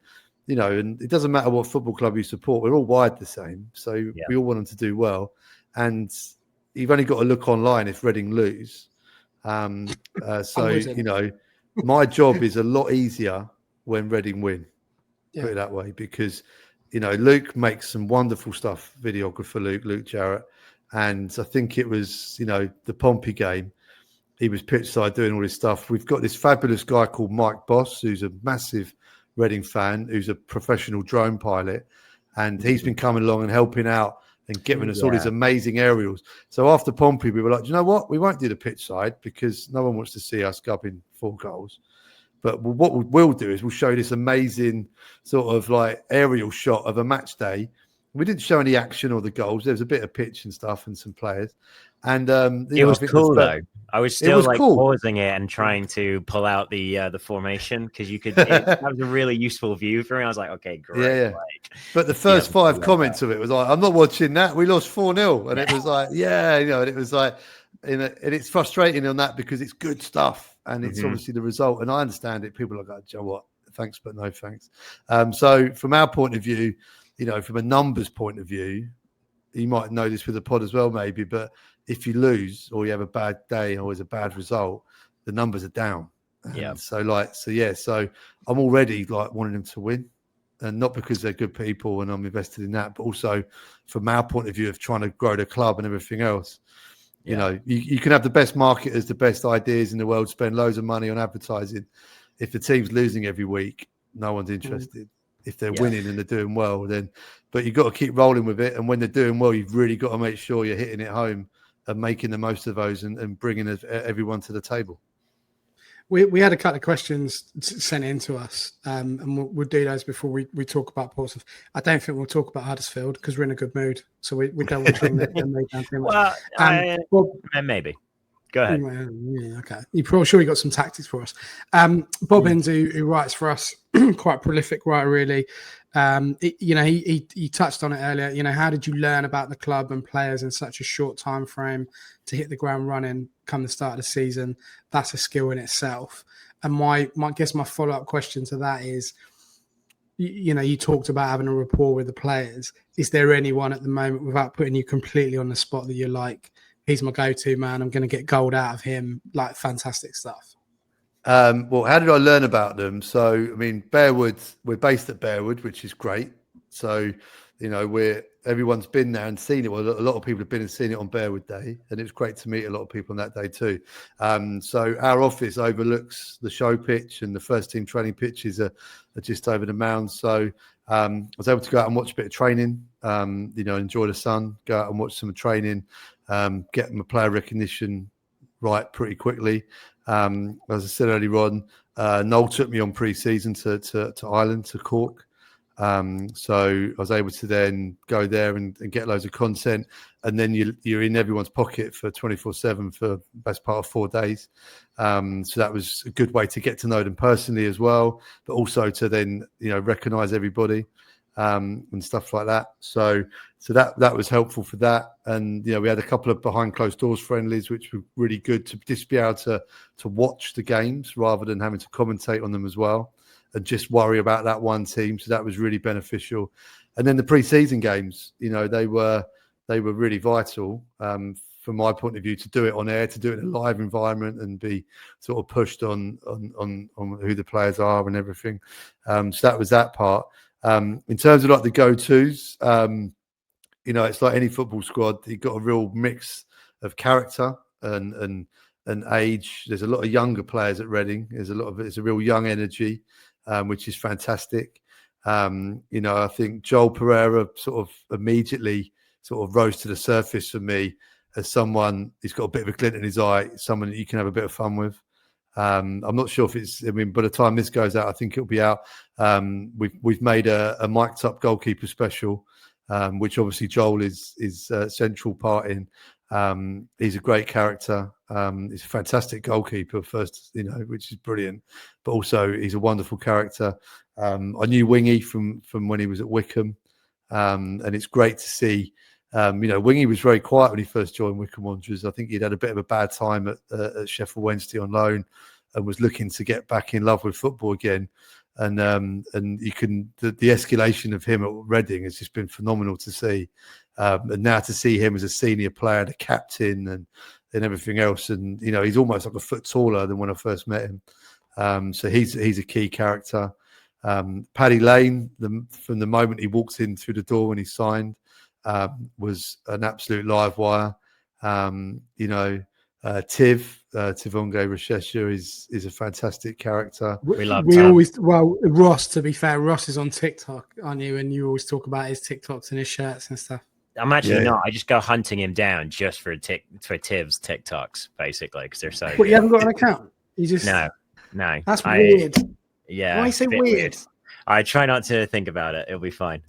and it doesn't matter what football club you support, we're all wired the same, so we all want them to do well, and you've only got to look online if Reading lose. My job is a lot easier when Reading win, put it that way, because Luke makes some wonderful stuff, videographer Luke Jarrett. And I think it was, the Pompey game. He was pitchside doing all this stuff. We've got this fabulous guy called Mike Boss, who's a massive Reading fan, who's a professional drone pilot. And he's been coming along and helping out and giving us all these amazing aerials. So after Pompey, we were like, you know what? We won't do the pitch side because no one wants to see us gubbing 4 goals. But what we'll do is we'll show this amazing sort of like aerial shot of a match day. We didn't show any action or the goals. There was a bit of pitch and stuff and some players. And it was cool though. I was still like pausing it and trying to pull out the formation because you could. That was a really useful view for me. I was like, okay, great. Yeah. Like, but the first 5 comments of it was like, I'm not watching that. We lost 4-0, and it was like, and it was like, and it's frustrating on that because it's good stuff and it's Mm-hmm. obviously the result. And I understand it. People are like, "Do you know what? Thanks, but no thanks." So from our point of view, from a numbers point of view, you might know this with the pod as well, maybe. But if you lose or you have a bad day or there's a bad result, the numbers are down. Yeah. So I'm already like wanting them to win. And not because they're good people and I'm invested in that, but also from our point of view of trying to grow the club and everything else. Yeah. You can have the best marketers, the best ideas in the world, spend loads of money on advertising. If the team's losing every week, no one's interested. If they're winning and they're doing well, but you've got to keep rolling with it. And when they're doing well, you've really got to make sure you're hitting it home and making the most of those and bringing everyone to the table. We had a couple of questions sent in to us, and we'll do those before we talk about Portsmouth. I don't think we'll talk about Huddersfield because we're in a good mood, so we don't want to bring that down too much. Well, maybe. Go ahead. Yeah, okay. You're probably sure you got some tactics for us. Bob Inns, who writes for us, quite prolific writer, really. He touched on it earlier. How did you learn about the club and players in such a short time frame to hit the ground running come the start of the season? That's a skill in itself. And my follow-up question to that is, you talked about having a rapport with the players. Is there anyone at the moment, without putting you completely on the spot, that you're like, he's my go-to man, I'm going to get gold out of him, like fantastic stuff? Well, how did I learn about them? So, I mean, Bearwood, we're based at Bearwood, which is great. So, everyone's been there and seen it. Well, a lot of people have been and seen it on Bearwood Day, and it was great to meet a lot of people on that day too. So our office overlooks the show pitch, and the first team training pitches are just over the mound. So I was able to go out and watch a bit of training, enjoy the sun, go out and watch some training, get my player recognition right pretty quickly. As I said earlier on, Noel took me on pre-season to Ireland, to Cork. So I was able to then go there and get loads of content. And then you're in everyone's pocket for 24/7 for the best part of 4 days. So that was a good way to get to know them personally as well, but also to then, recognise everybody and stuff like that. So that was helpful for that. And, we had a couple of behind closed doors friendlies, which were really good to just be able to watch the games rather than having to commentate on them as well and just worry about that one team. So that was really beneficial. And then the pre-season games, they were really vital from my point of view, to do it on air, to do it in a live environment and be sort of pushed on who the players are and everything. So that was that part. In terms of like the go-tos, it's like any football squad. You've got a real mix of character and age. There's a lot of younger players at Reading. It's a real young energy, which is fantastic. I think Joel Pereira sort of immediately sort of rose to the surface for me as someone who's got a bit of a glint in his eye, someone that you can have a bit of fun with. I'm not sure if by the time this goes out, I think it'll be out. We've made a mic'd up goalkeeper special, which obviously Joel is a central part in. He's a great character. He's a fantastic goalkeeper first, which is brilliant, but also he's a wonderful character. I knew Wingy from when he was at Wycombe, and it's great to see. Wingy was very quiet when he first joined Wycombe Wanderers. I think he'd had a bit of a bad time at Sheffield Wednesday on loan and was looking to get back in love with football again. And you can the escalation of him at Reading has just been phenomenal to see. And now to see him as a senior player, the captain and everything else. And, he's almost like a foot taller than when I first met him. So he's a key character. Paddy Lane, from the moment he walked in through the door when he signed, was an absolute live wire. Tivonge Rashesha is a fantastic character. Ross, to be fair, Ross is on TikTok, aren't you? And you always talk about his TikToks and his shirts and stuff. I'm actually not. I just go hunting him down just for Tiv's TikToks, basically, because they're so But you haven't got an account? You just No. That's weird. Yeah. Why you say weird? I try not to think about it. It'll be fine.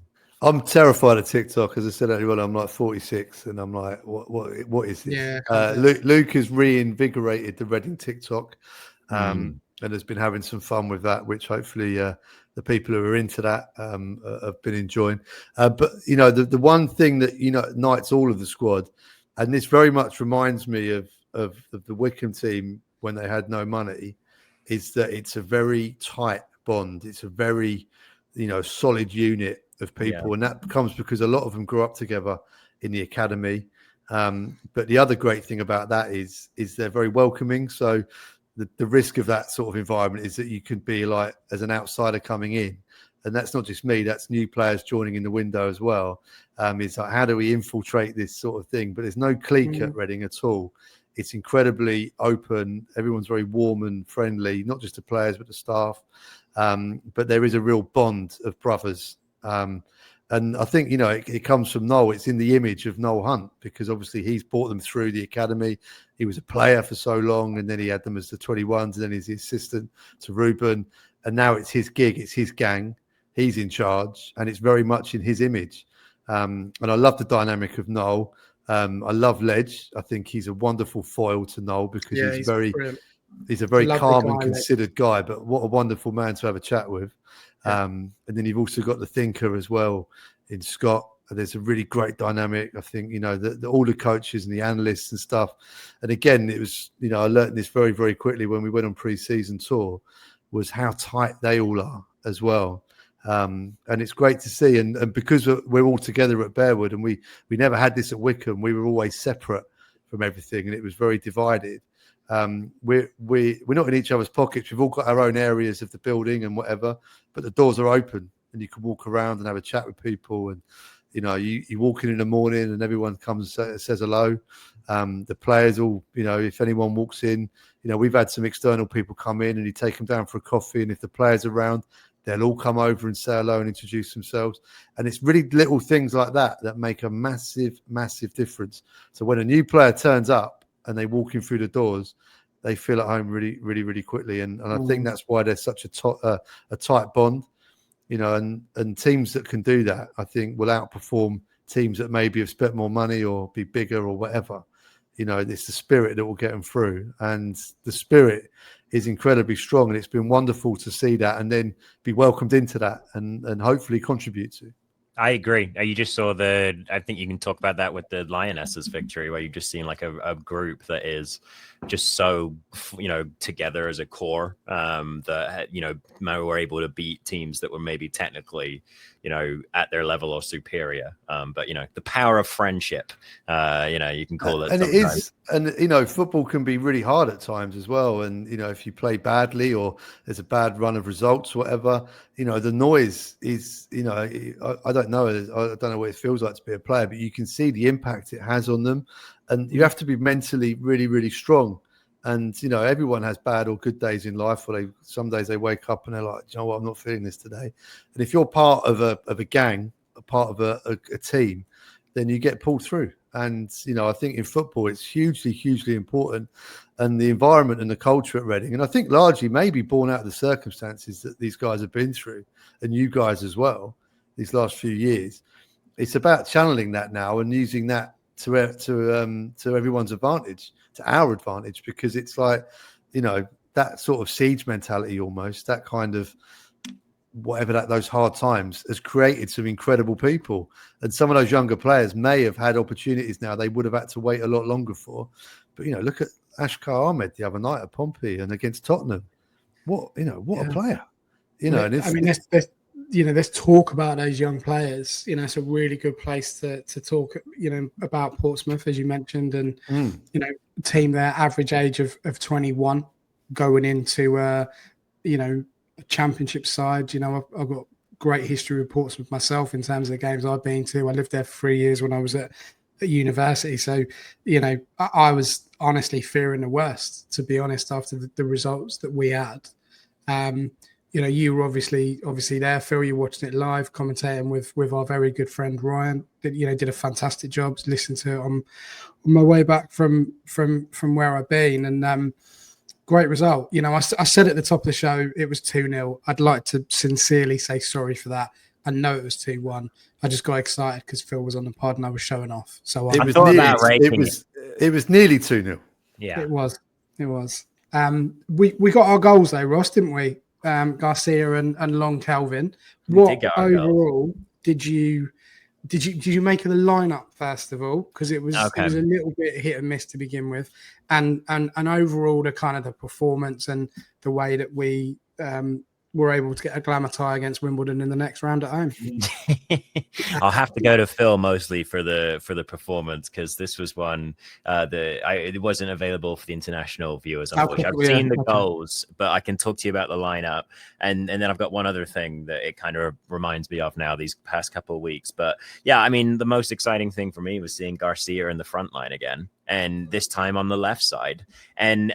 I'm terrified of TikTok. As I said earlier on, I'm like 46, and I'm like, what is this? Yeah, Luke has reinvigorated the Reading TikTok, and has been having some fun with that, which hopefully the people who are into that have been enjoying. But the one thing that unites all of the squad, and this very much reminds me of of the Wycombe team when they had no money is that it's a very tight bond. It's a very, solid unit of people. And that comes because a lot of them grew up together in the academy. But the other great thing about that is they're very welcoming. So the risk of that sort of environment is that you can be like as an outsider coming in. And that's not just me, that's new players joining in the window as well. It's like, how do we infiltrate this sort of thing? But there's no clique at Reading at all. It's incredibly open. Everyone's very warm and friendly, not just the players, but the staff. But there is a real bond of brothers. And I think, it comes from Noel. It's in the image of Noel Hunt, because obviously he's brought them through the academy. He was a player for so long, and then he had them as the 21s, and then he's the assistant to Ruben. And now it's his gig, it's his gang. He's in charge, and it's very much in his image. And I love the dynamic of Noel. I love Ledge. I think he's a wonderful foil to Noel, because he's a very calm and considered guy, but what a wonderful man to have a chat with. And then you've also got the thinker as well in Scott. There's a really great dynamic. I think, all the coaches and the analysts and stuff. And again, it was, I learned this very, very quickly when we went on pre-season tour, was how tight they all are as well. And it's great to see, and because we're all together at Bearwood, and we never had this at Wycombe, we were always separate from everything, and it was very divided. We're not in each other's pockets. We've all got our own areas of the building and whatever, but the doors are open, and you can walk around and have a chat with people. And you walk in the morning, and everyone comes and says hello. The players all, if anyone walks in, we've had some external people come in, and you take them down for a coffee, and if the players are around, they'll all come over and say hello and introduce themselves. And it's really little things like that make a massive, massive difference. So when a new player turns up and they walk in through the doors, they feel at home really, really, really quickly. And I think that's why there's such a tight bond, and teams that can do that, I think, will outperform teams that maybe have spent more money or be bigger or whatever. It's the spirit that will get them through. And the spirit is incredibly strong, and it's been wonderful to see that and then be welcomed into that and hopefully contribute to. I agree. You just saw I think you can talk about that with the Lionesses victory, where you've just seen like a group that is just so, together as a core, that, were able to beat teams that were maybe technically, at their level or superior. But, the power of friendship, you can call it. And it is, and, football can be really hard at times as well. And, if you play badly or there's a bad run of results, whatever, the noise is, I don't know. I don't know what it feels like to be a player, but you can see the impact it has on them. And you have to be mentally really, really strong. And, everyone has bad or good days in life, or some days they wake up and they're like, you know what, I'm not feeling this today. And if you're part of a gang, a part of a team, then you get pulled through. And, I think in football, it's hugely, hugely important. And the environment and the culture at Reading, and I think largely maybe born out of the circumstances that these guys have been through, and you guys as well, these last few years, it's about channeling that now and using that to everyone's advantage, to our advantage, because it's like, that sort of siege mentality almost, that kind of whatever those hard times has created some incredible people. And some of those younger players may have had opportunities now they would have had to wait a lot longer for. But, look at Ashkar Ahmed the other night at Pompey and against Tottenham. What a player. Let's talk about those young players. It's a really good place to talk, about Portsmouth, as you mentioned, and, team, their average age of 21 going into, a championship side. I've got great history with Portsmouth myself in terms of the games I've been to. I lived there for 3 years when I was at university. So, I was honestly fearing the worst, to be honest, after the results that we had. You were obviously there, Phil. You're watching it live, commentating with our very good friend Ryan. Did a fantastic job. Listened to it on my way back from where I've been, and great result. I said at the top of the show it was 2-0. I'd like to sincerely say sorry for that. I know it was 2-1. I just got excited because Phil was on the pod and I was showing off. So it was nearly 2-0. Yeah, it was. We got our goals though, Ross, didn't we? Garcia and Long Calvin. What overall did you Did you make the lineup first of all? Because it was a little bit hit and miss to begin with, and overall the kind of the performance and the way that we were able to get a glamour tie against Wimbledon in the next round at home. I'll have to go to Phil mostly for the performance, because this was one it wasn't available for the international viewers. Unfortunately, I've seen the goals, but I can talk to you about the lineup, and then I've got one other thing that it kind of reminds me of now these past couple of weeks. But yeah, I mean, the most exciting thing for me was seeing Garcia in the front line again, and this time on the left side, and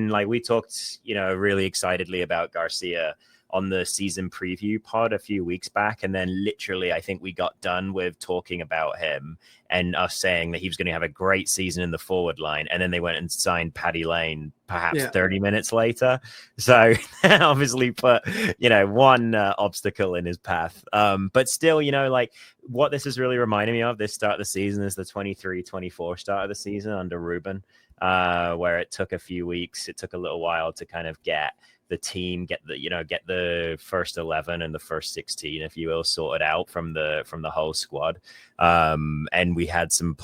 like we talked, really excitedly about Garcia on the season preview pod a few weeks back. And then literally, I think we got done with talking about him and us saying that he was going to have a great season in the forward line. And then they went and signed Paddy Lane perhaps 30 minutes later. So obviously put, one obstacle in his path. But still, like what this is really reminding me of this start of the season is the 23-24 start of the season under Ruben, where it took a few weeks. It took a little while to kind of get the team, get the first 11 and the first 16, if you will, sorted out from the whole squad. And we had some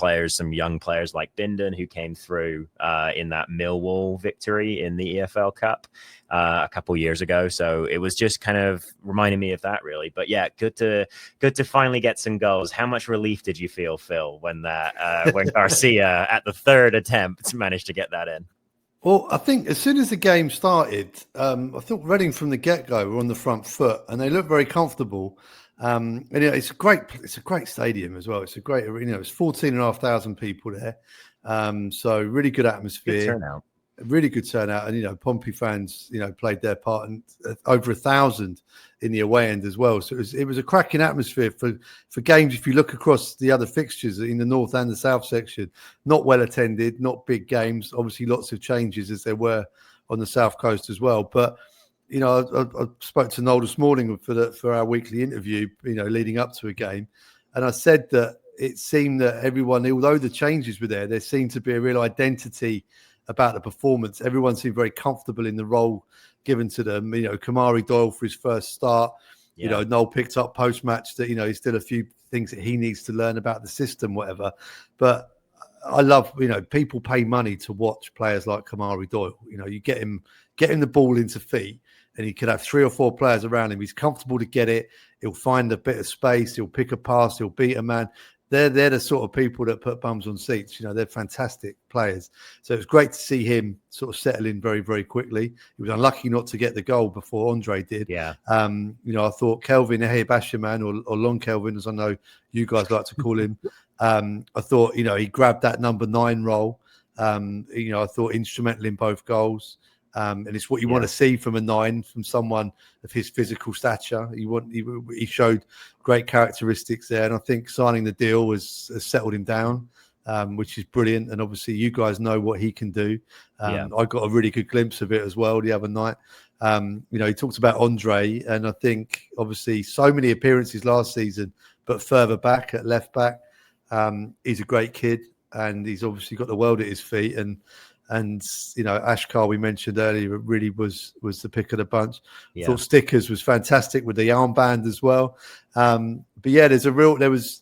young players like Bindon who came through in that Millwall victory in the EFL Cup a couple years ago. So it was just kind of reminding me of that, really. But yeah, good to finally get some goals. How much relief did you feel, Phil, when Garcia at the third attempt managed to get that in? Well, I think as soon as the game started, I thought Reading from the get-go were on the front foot, and they looked very comfortable. And it's a great stadium as well. It's a great arena. It's 14,500 people there, so really good atmosphere. Good turnout. Really good turnout, and Pompey fans played their part, and over 1,000 in the away end as well. So it was a cracking atmosphere for games. If you look across the other fixtures in the north and the south section, not well attended, not big games. Obviously, lots of changes as there were on the south coast as well. But I spoke to Noel this morning for our weekly interview, leading up to a game, and I said that it seemed that everyone, although the changes were there seemed to be a real identity about the performance. Everyone seemed very comfortable in the role given to them. Kamari Doyle for his first start. Noel picked up post-match that he's still a few things that he needs to learn about the system, whatever. But I love people pay money to watch players like Kamari Doyle. You get him the ball into feet, and he could have 3 or 4 players around him. He's comfortable to get it. He'll find a bit of space. He'll pick a pass. He'll beat a man. They're the sort of people that put bums on seats. They're fantastic players. So it was great to see him sort of settle in very, very quickly. He was unlucky not to get the goal before Andre did. Yeah. I thought Kelvin Ehebashaman, or Long Kelvin, as I know you guys like to call him, I thought, he grabbed that number 9 role. I thought instrumental in both goals. And it's what you want to see from a 9, from someone of his physical stature. He showed great characteristics there, and I think signing the deal has settled him down, which is brilliant. And obviously, you guys know what he can do. I got a really good glimpse of it as well the other night. He talked about Andre, and I think obviously so many appearances last season, but further back at left back, he's a great kid, and he's obviously got the world at his feet. And Ashkar, we mentioned earlier, really was the pick of the bunch. I thought Stickers was fantastic with the armband as well. But yeah, there was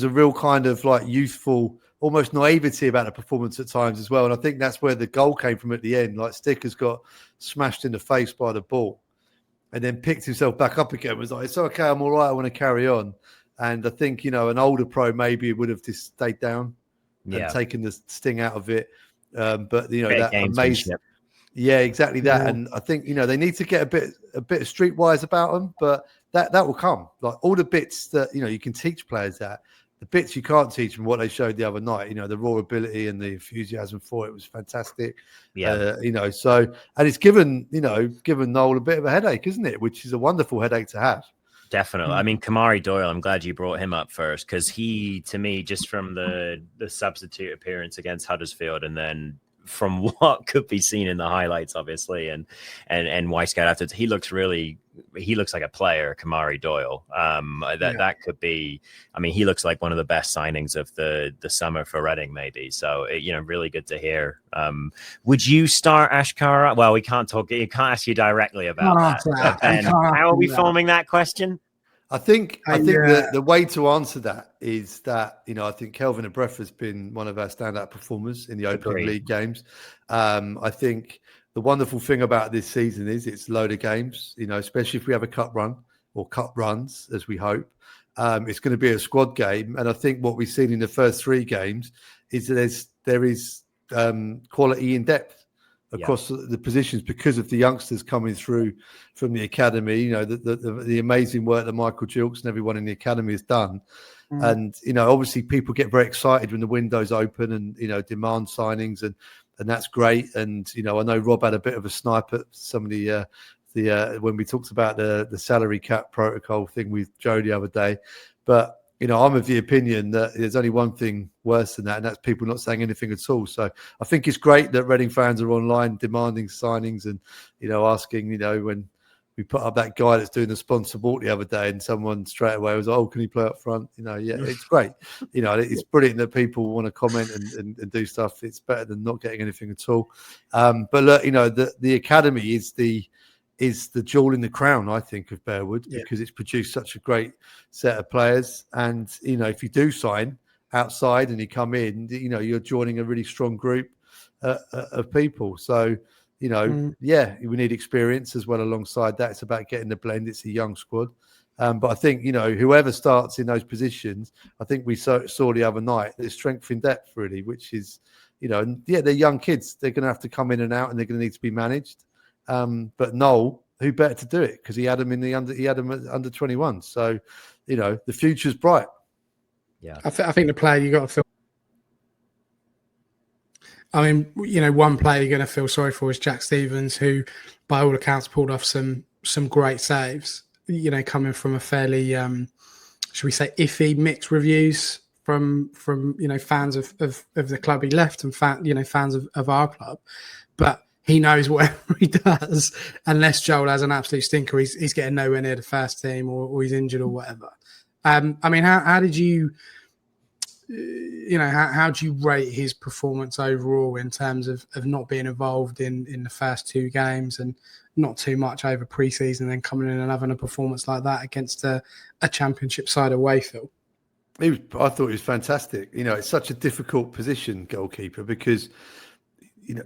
a real kind of like youthful, almost naivety about the performance at times as well. And I think that's where the goal came from at the end. Like Stickers got smashed in the face by the ball, and then picked himself back up again. Was like, it's okay, I'm all right, I want to carry on. And I think an older pro maybe would have just stayed down and taken the sting out of it. But that amazing, exactly that. Yeah. And I think they need to get a bit of streetwise about them, but that will come. Like all the bits that you can teach players that, the bits you can't teach them, what they showed the other night. The raw ability and the enthusiasm for it was fantastic. So, and it's given Noel a bit of a headache, isn't it? Which is a wonderful headache to have. Definitely. I mean, Kamari Doyle, I'm glad you brought him up first, because he, to me, just from the substitute appearance against Huddersfield, and then from what could be seen in the highlights, obviously, and Wycombe afterwards, he looks like a player, Kamari Doyle. That could be, I mean, he looks like one of the best signings of the summer for Reading, maybe. So, really good to hear. Would you start Ashkar? Well, we can't ask you directly about that. Ben, how are we forming that question? I think yeah. the way to answer that is that, I think Kelvin Abrefa has been one of our standout performers in the opening league games. I think the wonderful thing about this season is it's a load of games, especially if we have a cup run or cup runs, as we hope. It's going to be a squad game. And I think what we've seen in the first 3 games is that there is quality in depth across the positions because of the youngsters coming through from the academy, the amazing work that Michael Gilks and everyone in the academy has done. And, obviously people get very excited when the window's open and, demand signings and that's great. And, I know Rob had a bit of a snipe at some of the when we talked about the salary cap protocol thing with Joe the other day. But, I'm of the opinion that there's only one thing worse than that, and that's people not saying anything at all. So I think it's great that Reading fans are online demanding signings and, asking, when we put up that guy that's doing the sponsor bought the other day and someone straight away was, oh, can he play up front? It's great. It's brilliant that people want to comment and do stuff. It's better than not getting anything at all. But look, the academy is the jewel in the crown, I think, of Bearwood, because it's produced such a great set of players. And, if you do sign outside and you come in, you're joining a really strong group of people. So, we need experience as well alongside that. It's about getting the blend. It's a young squad. But I think, whoever starts in those positions, I think we saw the other night, there's strength in depth, really, which is, they're young kids. They're going to have to come in and out and they're going to need to be managed. But Noel, who better to do it? Because he had him under 21. So, the future's bright. Yeah, I think the player you got to feel. I mean, one player you're going to feel sorry for is Jack Stevens, who, by all accounts, pulled off some great saves. Coming from a fairly, should we say, iffy mixed reviews from fans of the club he left and fans of our club, but he knows whatever he does, unless Joel has an absolute stinker, he's getting nowhere near the first team or he's injured or whatever. I mean, how did you, how do you rate his performance overall in terms of not being involved in the first 2 games and not too much over pre-season and then coming in and having a performance like that against a championship side away, Phil? I thought he was fantastic. It's such a difficult position, goalkeeper, because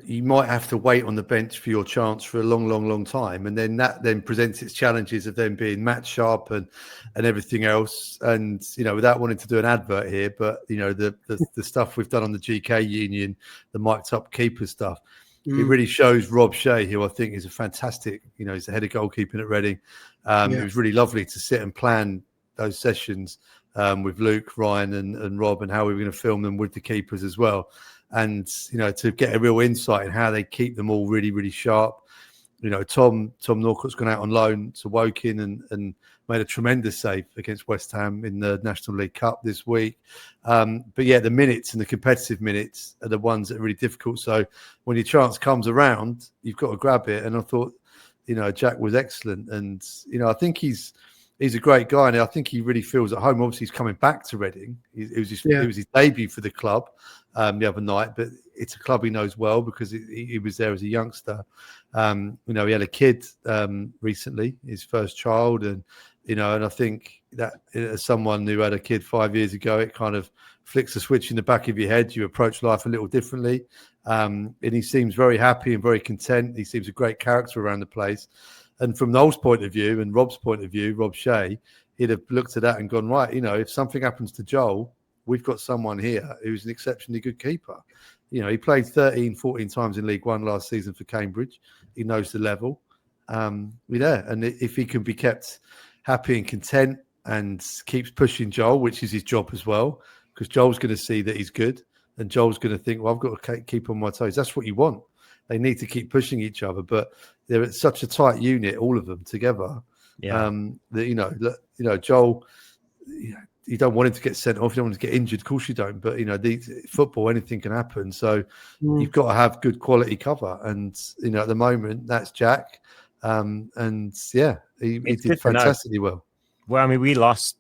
you might have to wait on the bench for your chance for a long, long, long time. And then that presents its challenges of them being match sharp and everything else. And, without wanting to do an advert here, but, the stuff we've done on the GK union, the mic'd up keeper stuff, it really shows Rob Shea, who I think is a fantastic, he's the head of goalkeeping at Reading. It was really lovely to sit and plan those sessions with Luke, Ryan and Rob and how we were going to film them with the keepers as well. And, to get a real insight in how they keep them all really, really sharp. Tom Norcott's gone out on loan to Woking and made a tremendous save against West Ham in the National League Cup this week. But yeah, the minutes and the competitive minutes are the ones that are really difficult. So when your chance comes around, you've got to grab it. And I thought, Jack was excellent. And, I think he's a great guy, and I think he really feels at home. Obviously, he's coming back to Reading. It was his debut for the club the other night, but it's a club he knows well because he was there as a youngster. He had a kid recently, his first child, and I think that as someone who had a kid 5 years ago, it kind of flicks a switch in the back of your head. You approach life a little differently, and he seems very happy and very content. He seems a great character around the place. And from Noel's point of view and Rob's point of view, Rob Shea, he'd have looked at that and gone, right, if something happens to Joel, we've got someone here who's an exceptionally good keeper. He played 13, 14 times in League One last season for Cambridge. He knows the level. And if he can be kept happy and content and keeps pushing Joel, which is his job as well, because Joel's going to see that he's good and Joel's going to think, well, I've got to keep on my toes. That's what you want. They need to keep pushing each other, but they're such a tight unit, all of them together. Yeah. That Joel, you don't want him to get sent off. You don't want him to get injured. Of course you don't. But football, anything can happen. So you've got to have good quality cover. And at the moment, that's Jack. He did fantastically well. Well, I mean, we lost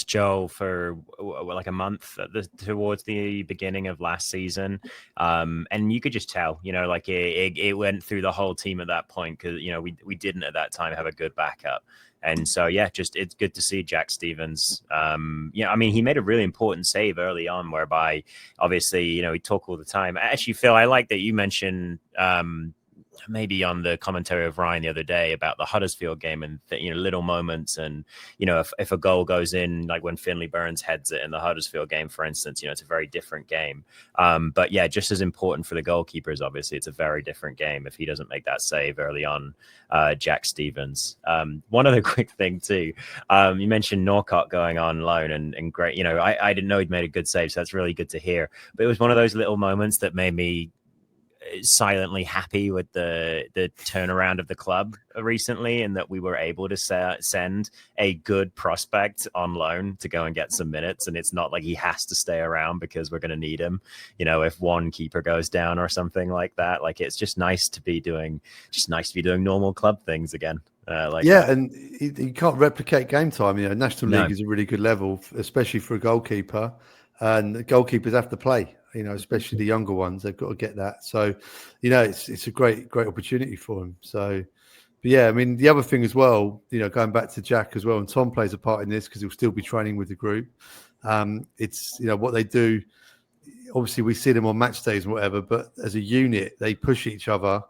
Joel for like a month towards the beginning of last season, and you could just tell, like it went through the whole team at that point because we didn't at that time have a good backup, and so it's good to see Jack Stevens. I mean, he made a really important save early on, whereby obviously we talk all the time. Actually, Phil, I like that you mentioned. Maybe on the commentary of Ryan the other day about the Huddersfield game and little moments, and if a goal goes in, like when Finley Burns heads it in the Huddersfield game, for instance, it's a very different game. But yeah, just as important for the goalkeepers, obviously it's a very different game if he doesn't make that save early on. Jack Stevens. One other quick thing too, you mentioned Norcott going on loan and great. I didn't know he'd made a good save, so that's really good to hear. But it was one of those little moments that made me silently happy with the turnaround of the club recently, and that we were able to send a good prospect on loan to go and get some minutes, and it's not like he has to stay around because we're going to need him if one keeper goes down or something like that. Like, it's just nice to be doing normal club things again. And you can't replicate game time. National League is a really good level, especially for a goalkeeper, and the goalkeepers have to play. Especially the younger ones, they've got to get that. So, it's a great opportunity for them. So, but yeah, I mean, the other thing as well, going back to Jack as well, and Tom plays a part in this because he'll still be training with the group. It's, what they do. Obviously, we see them on match days and whatever, but as a unit, they push each other,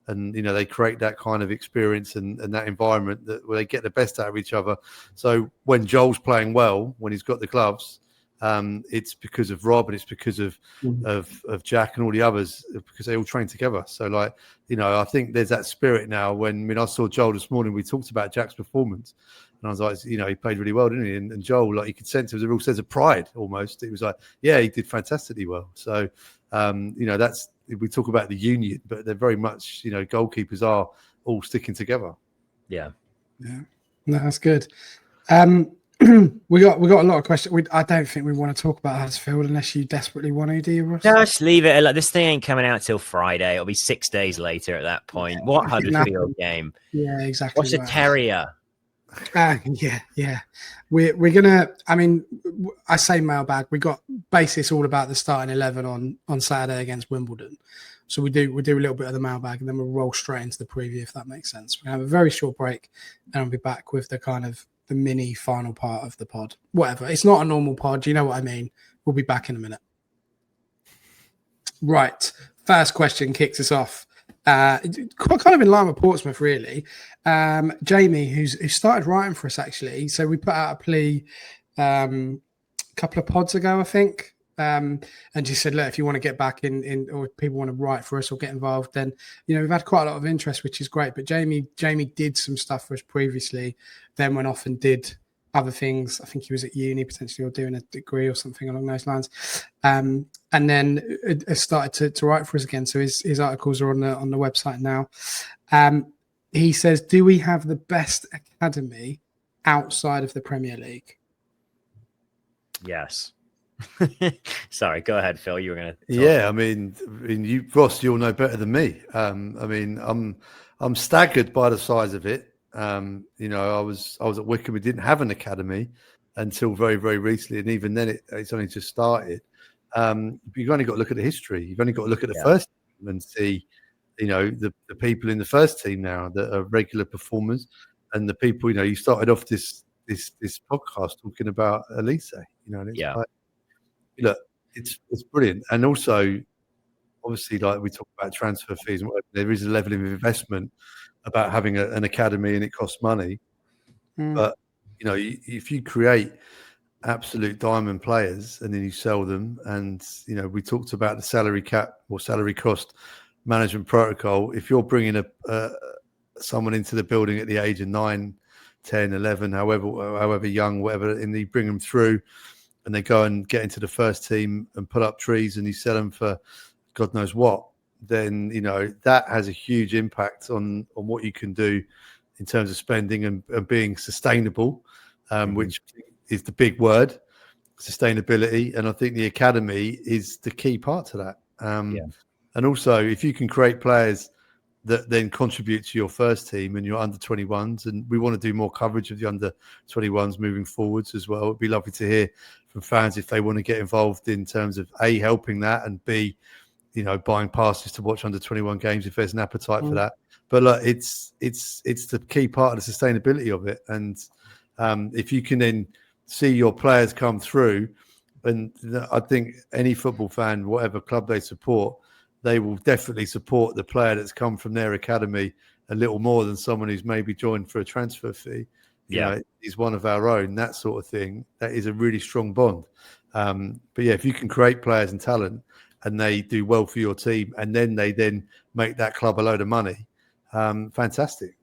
and they create that kind of experience and that environment where they get the best out of each other. So when Joel's playing well, when he's got the gloves, it's because of Rob, and it's because of Jack and all the others, because they all train together. So I think there's that spirit now. When I saw Joel this morning, we talked about Jack's performance, and I was like, he played really well, didn't he? And Joel, you could sense there was a real sense of pride almost. It was like, yeah, he did fantastically well. So that's, we talk about the union, but they're very much, goalkeepers are all sticking together. Yeah, no, that's good. We got a lot of questions. I don't think we want to talk about Huddersfield unless you desperately want to, do you, Ross? Just leave it. Like, this thing ain't coming out till Friday. It'll be 6 days later at that point. Yeah, what Huddersfield game? Yeah, exactly. What's a terrier? Yeah. We're gonna. I mean, I say mailbag. We got basis all about the starting 11 on Saturday against Wimbledon. So we do a little bit of the mailbag, and then we'll roll straight into the preview, if that makes sense. We're gonna have a very short break, and I'll be back with the kind of the mini final part of the pod. Whatever. It's not a normal pod. You know what I mean? We'll be back in a minute. Right. First question kicks us off. Kind of in line with Portsmouth, really. Jamie, who started writing for us, actually. So we put out a plea a couple of pods ago, I think. And she said, look, if you want to get back in or if people want to write for us or get involved, then we've had quite a lot of interest, which is great. But Jamie did some stuff for us previously, then went off and did other things. I think he was at uni potentially, or doing a degree or something along those lines, and then started to write for us again. So his articles are on the website now. He says, do we have the best academy outside of the Premier League? Yes. Sorry, go ahead, Phil. You were going to. Yeah, I mean, you, Ross, you'll know better than me. I mean, I'm staggered by the size of it. I was at Wycombe. We didn't have an academy until very, very recently, and even then, it's only just started. You've only got to look at the history. You've only got to look at the first team and see, the people in the first team now that are regular performers, and the people. You started off this podcast talking about Elise. Look, it's brilliant, and also, obviously, like we talk about transfer fees, and whatever, there is a level of investment about having an academy, and it costs money. But if you create absolute diamond players and then you sell them, and we talked about the salary cap or salary cost management protocol. If you're bringing someone into the building at the age of 9, 10, 11, however young, whatever, and you bring them through, and they go and get into the first team and put up trees, and you sell them for God knows what, then that has a huge impact on what you can do in terms of spending and being sustainable, which is the big word, sustainability. And I think the academy is the key part to that. And also, if you can create players that then contribute to your first team and your under 21s. And we want to do more coverage of the under 21s moving forwards as well. It'd be lovely to hear from fans if they want to get involved in terms of A, helping that, and B, buying passes to watch under 21 games if there's an appetite for that. But look, it's the key part of the sustainability of it. And if you can then see your players come through, and I think any football fan, whatever club they support, they will definitely support the player that's come from their academy a little more than someone who's maybe joined for a transfer fee. He's one of our own, that sort of thing. That is a really strong bond. But yeah, if you can create players and talent and they do well for your team and then they make that club a load of money, fantastic.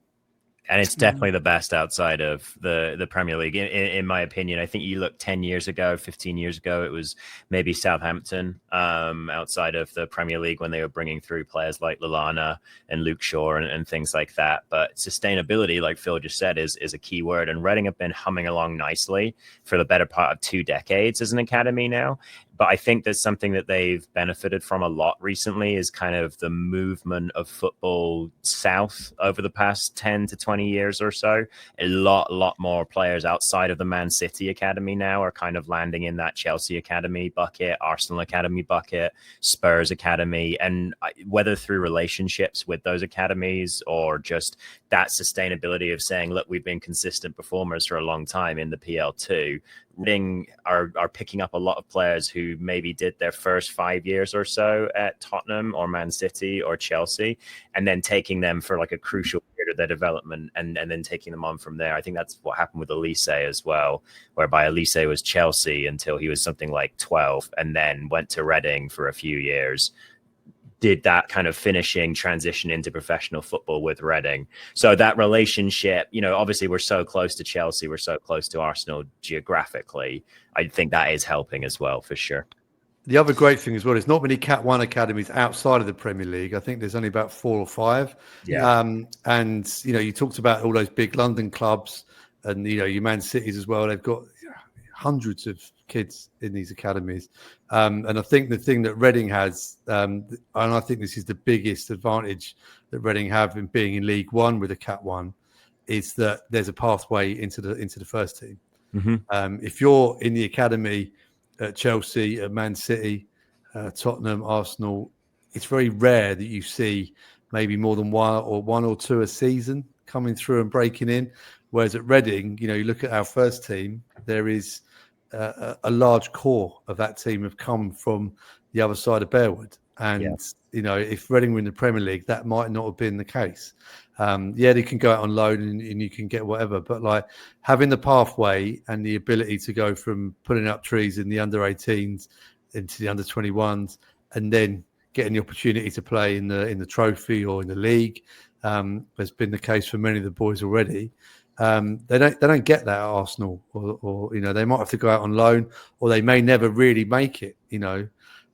And it's definitely the best outside of the Premier League, in my opinion. I think you look 10 years ago, 15 years ago, it was maybe Southampton outside of the Premier League when they were bringing through players like Lallana and Luke Shaw and things like that. But sustainability, like Phil just said, is a key word. And Reading have been humming along nicely for the better part of 2 decades as an academy now. But I think there's something that they've benefited from a lot recently is kind of the movement of football south over the past 10 to 20 years or so. A lot more players outside of the Man City academy now are kind of landing in that Chelsea academy bucket, Arsenal academy bucket, Spurs academy. And whether through relationships with those academies or just that sustainability of saying, look, we've been consistent performers for a long time in the PL2, Reading are picking up a lot of players who maybe did their first 5 years or so at Tottenham or Man City or Chelsea, and then taking them for like a crucial period of their development and then taking them on from there. I think that's what happened with Elise as well, whereby Elise was Chelsea until he was something like 12 and then went to Reading for a few years. Did that kind of finishing transition into professional football with Reading. So that relationship, obviously we're so close to Chelsea, we're so close to Arsenal geographically. I think that is helping as well, for sure. The other great thing as well, there's not many Cat 1 academies outside of the Premier League. I think there's only about 4 or 5. Yeah. And, you talked about all those big London clubs and, your Man Cities as well. They've got hundreds of kids in these academies. And I think the thing that Reading has, and I think this is the biggest advantage that Reading have in being in League One with a Cat 1, is that there's a pathway into the first team. Mm-hmm. If you're in the academy at Chelsea, at Man City, Tottenham, Arsenal, it's very rare that you see maybe more than one or two a season coming through and breaking in. Whereas at Reading, you look at our first team, there is a large core of that team have come from the other side of Bearwood. And, if Reading were in the Premier League, that might not have been the case. They can go out on loan and you can get whatever. But like having the pathway and the ability to go from putting up trees in the under 18s into the under 21s and then getting the opportunity to play in the trophy or in the league has been the case for many of the boys already. They don't get that at Arsenal, or they might have to go out on loan, or they may never really make it.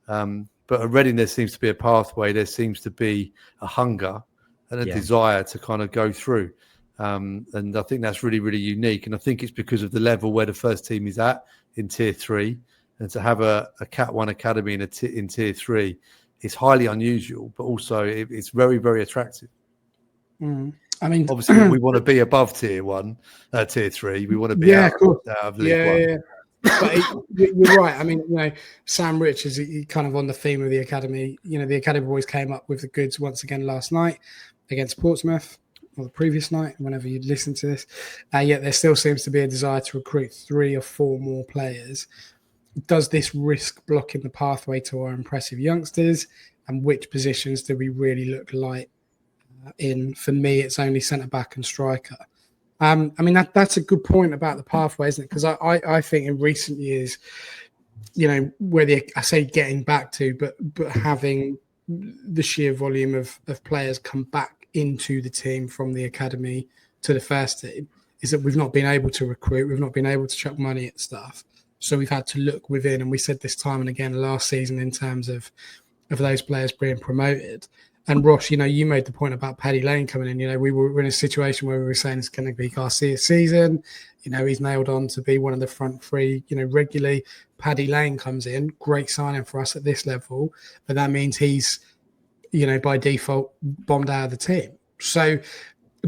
But at Reading there seems to be a pathway. There seems to be a hunger and a desire to kind of go through, and I think that's really, really unique. And I think it's because of the level where the first team is at in Tier 3, and to have a Cat 1 academy in Tier 3 is highly unusual, but also it's very, very attractive. Mm. I mean, obviously, we want to be above Tier 3. We want to be out of League One. Yeah. But you're right. I mean, Sam Rich is kind of on the theme of the academy. The academy boys came up with the goods once again last night against Portsmouth, or the previous night, whenever you'd listen to this. Yet there still seems to be a desire to recruit 3 or 4 more players. Does this risk blocking the pathway to our impressive youngsters? And which positions do we really look like? For me, it's only centre back and striker. I mean, that's a good point about the pathway, isn't it? Because I think in recent years, where I say getting back to, but having the sheer volume of players come back into the team from the academy to the first team, is that we've not been able to recruit, we've not been able to chuck money at stuff. So we've had to look within, and we said this time and again last season in terms of those players being promoted. And Ross, you made the point about Paddy Lane coming in. We were in a situation where we were saying it's going to be Garcia's season. He's nailed on to be one of the front 3, regularly. Paddy Lane comes in, great signing for us at this level. But that means he's by default bombed out of the team. So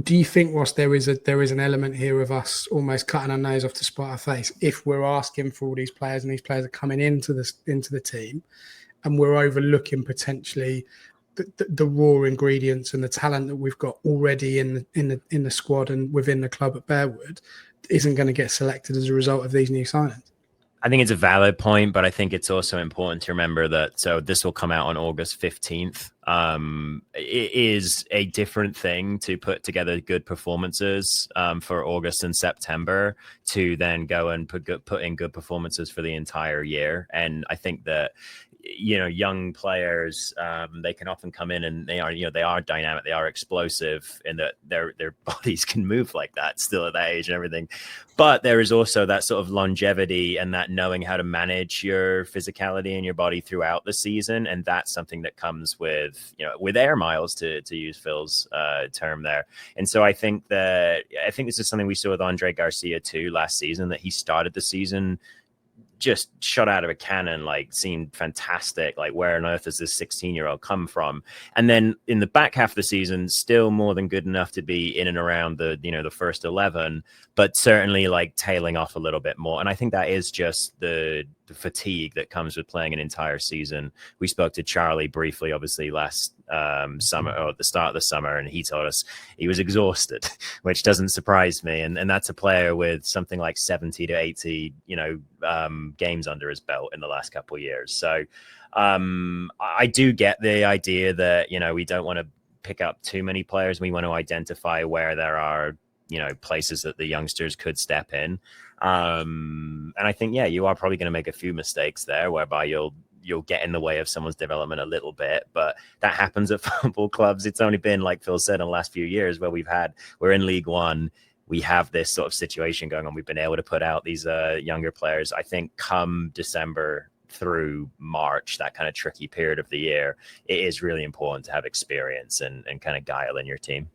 do you think, Ross, there is an element here of us almost cutting our nose off to spite our face if we're asking for all these players and these players are coming into the team, and we're overlooking potentially the raw ingredients and the talent that we've got already in the squad and within the club at Bearwood isn't going to get selected as a result of these new signings? I think it's a valid point, but I think it's also important to remember that, so this will come out on August 15th. It is a different thing to put together good performances for August and September to then go and put in good performances for the entire year. And I think that, young players, they can often come in and they are dynamic, they are explosive, and that their bodies can move like that still at that age and everything. But there is also that sort of longevity and that knowing how to manage your physicality and your body throughout the season. And that's something that comes with air miles, to use Phil's term there. And so I think this is something we saw with Andre Garcia too last season, that he started the season just shot out of a cannon, like seemed fantastic. Like, where on earth has this 16-year-old come from? And then in the back half of the season, still more than good enough to be in and around the first 11, but certainly like tailing off a little bit more. And I think that is just the fatigue that comes with playing an entire season. We spoke to Charlie briefly, obviously last summer, or at the start of the summer, and he told us he was exhausted, which doesn't surprise me. And that's a player with something like 70 to 80, games under his belt in the last couple of years. So I do get the idea that, we don't want to pick up too many players. We want to identify where there are, places that the youngsters could step in. And I think, you are probably going to make a few mistakes there, whereby you'll get in the way of someone's development a little bit, but that happens at football clubs. It's only been, like Phil said, in the last few years where we're in League One. We have this sort of situation going on. We've been able to put out these younger players. I think come December through March, that kind of tricky period of the year, it is really important to have experience and kind of guile in your team.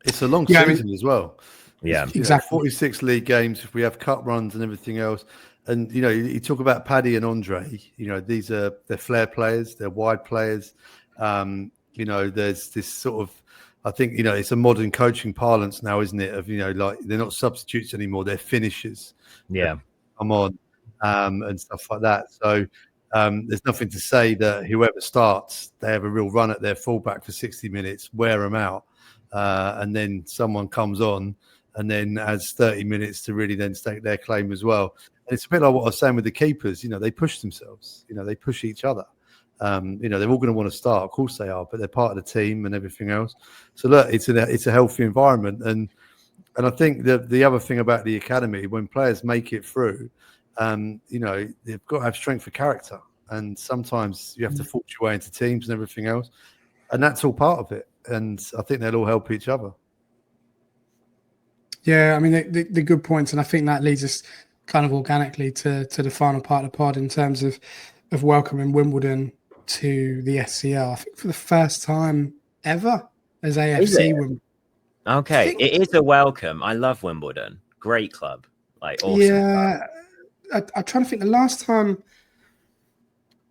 It's a long season as well. Yeah, exactly. 46 league games. If we have cup runs and everything else, and you talk about Paddy and Andre. They're flair players. They're wide players. There's this sort of, I think it's a modern coaching parlance now, isn't it? Of like they're not substitutes anymore. They're finishers. Yeah, come on, and stuff like that. So there's nothing to say that whoever starts, they have a real run at their fullback for 60 minutes, wear them out, and then someone comes on and then has 30 minutes to really then stake their claim as well. And it's a bit like what I was saying with the keepers. They push themselves. They push each other. They're all going to want to start. Of course they are, but they're part of the team and everything else. So look, it's a healthy environment. And I think the other thing about the academy, when players make it through, they've got to have strength of character. And sometimes you have to force your way into teams and everything else. And that's all part of it. And I think they'll all help each other. Yeah, I mean, the good points. And I think that leads us kind of organically to the final part of the pod in terms of welcoming Wimbledon to the SCL. I think for the first time ever as AFC Wimbledon. Okay, it is a welcome. I love Wimbledon. Great club. Like, awesome. Yeah, I'm trying to think. The last time,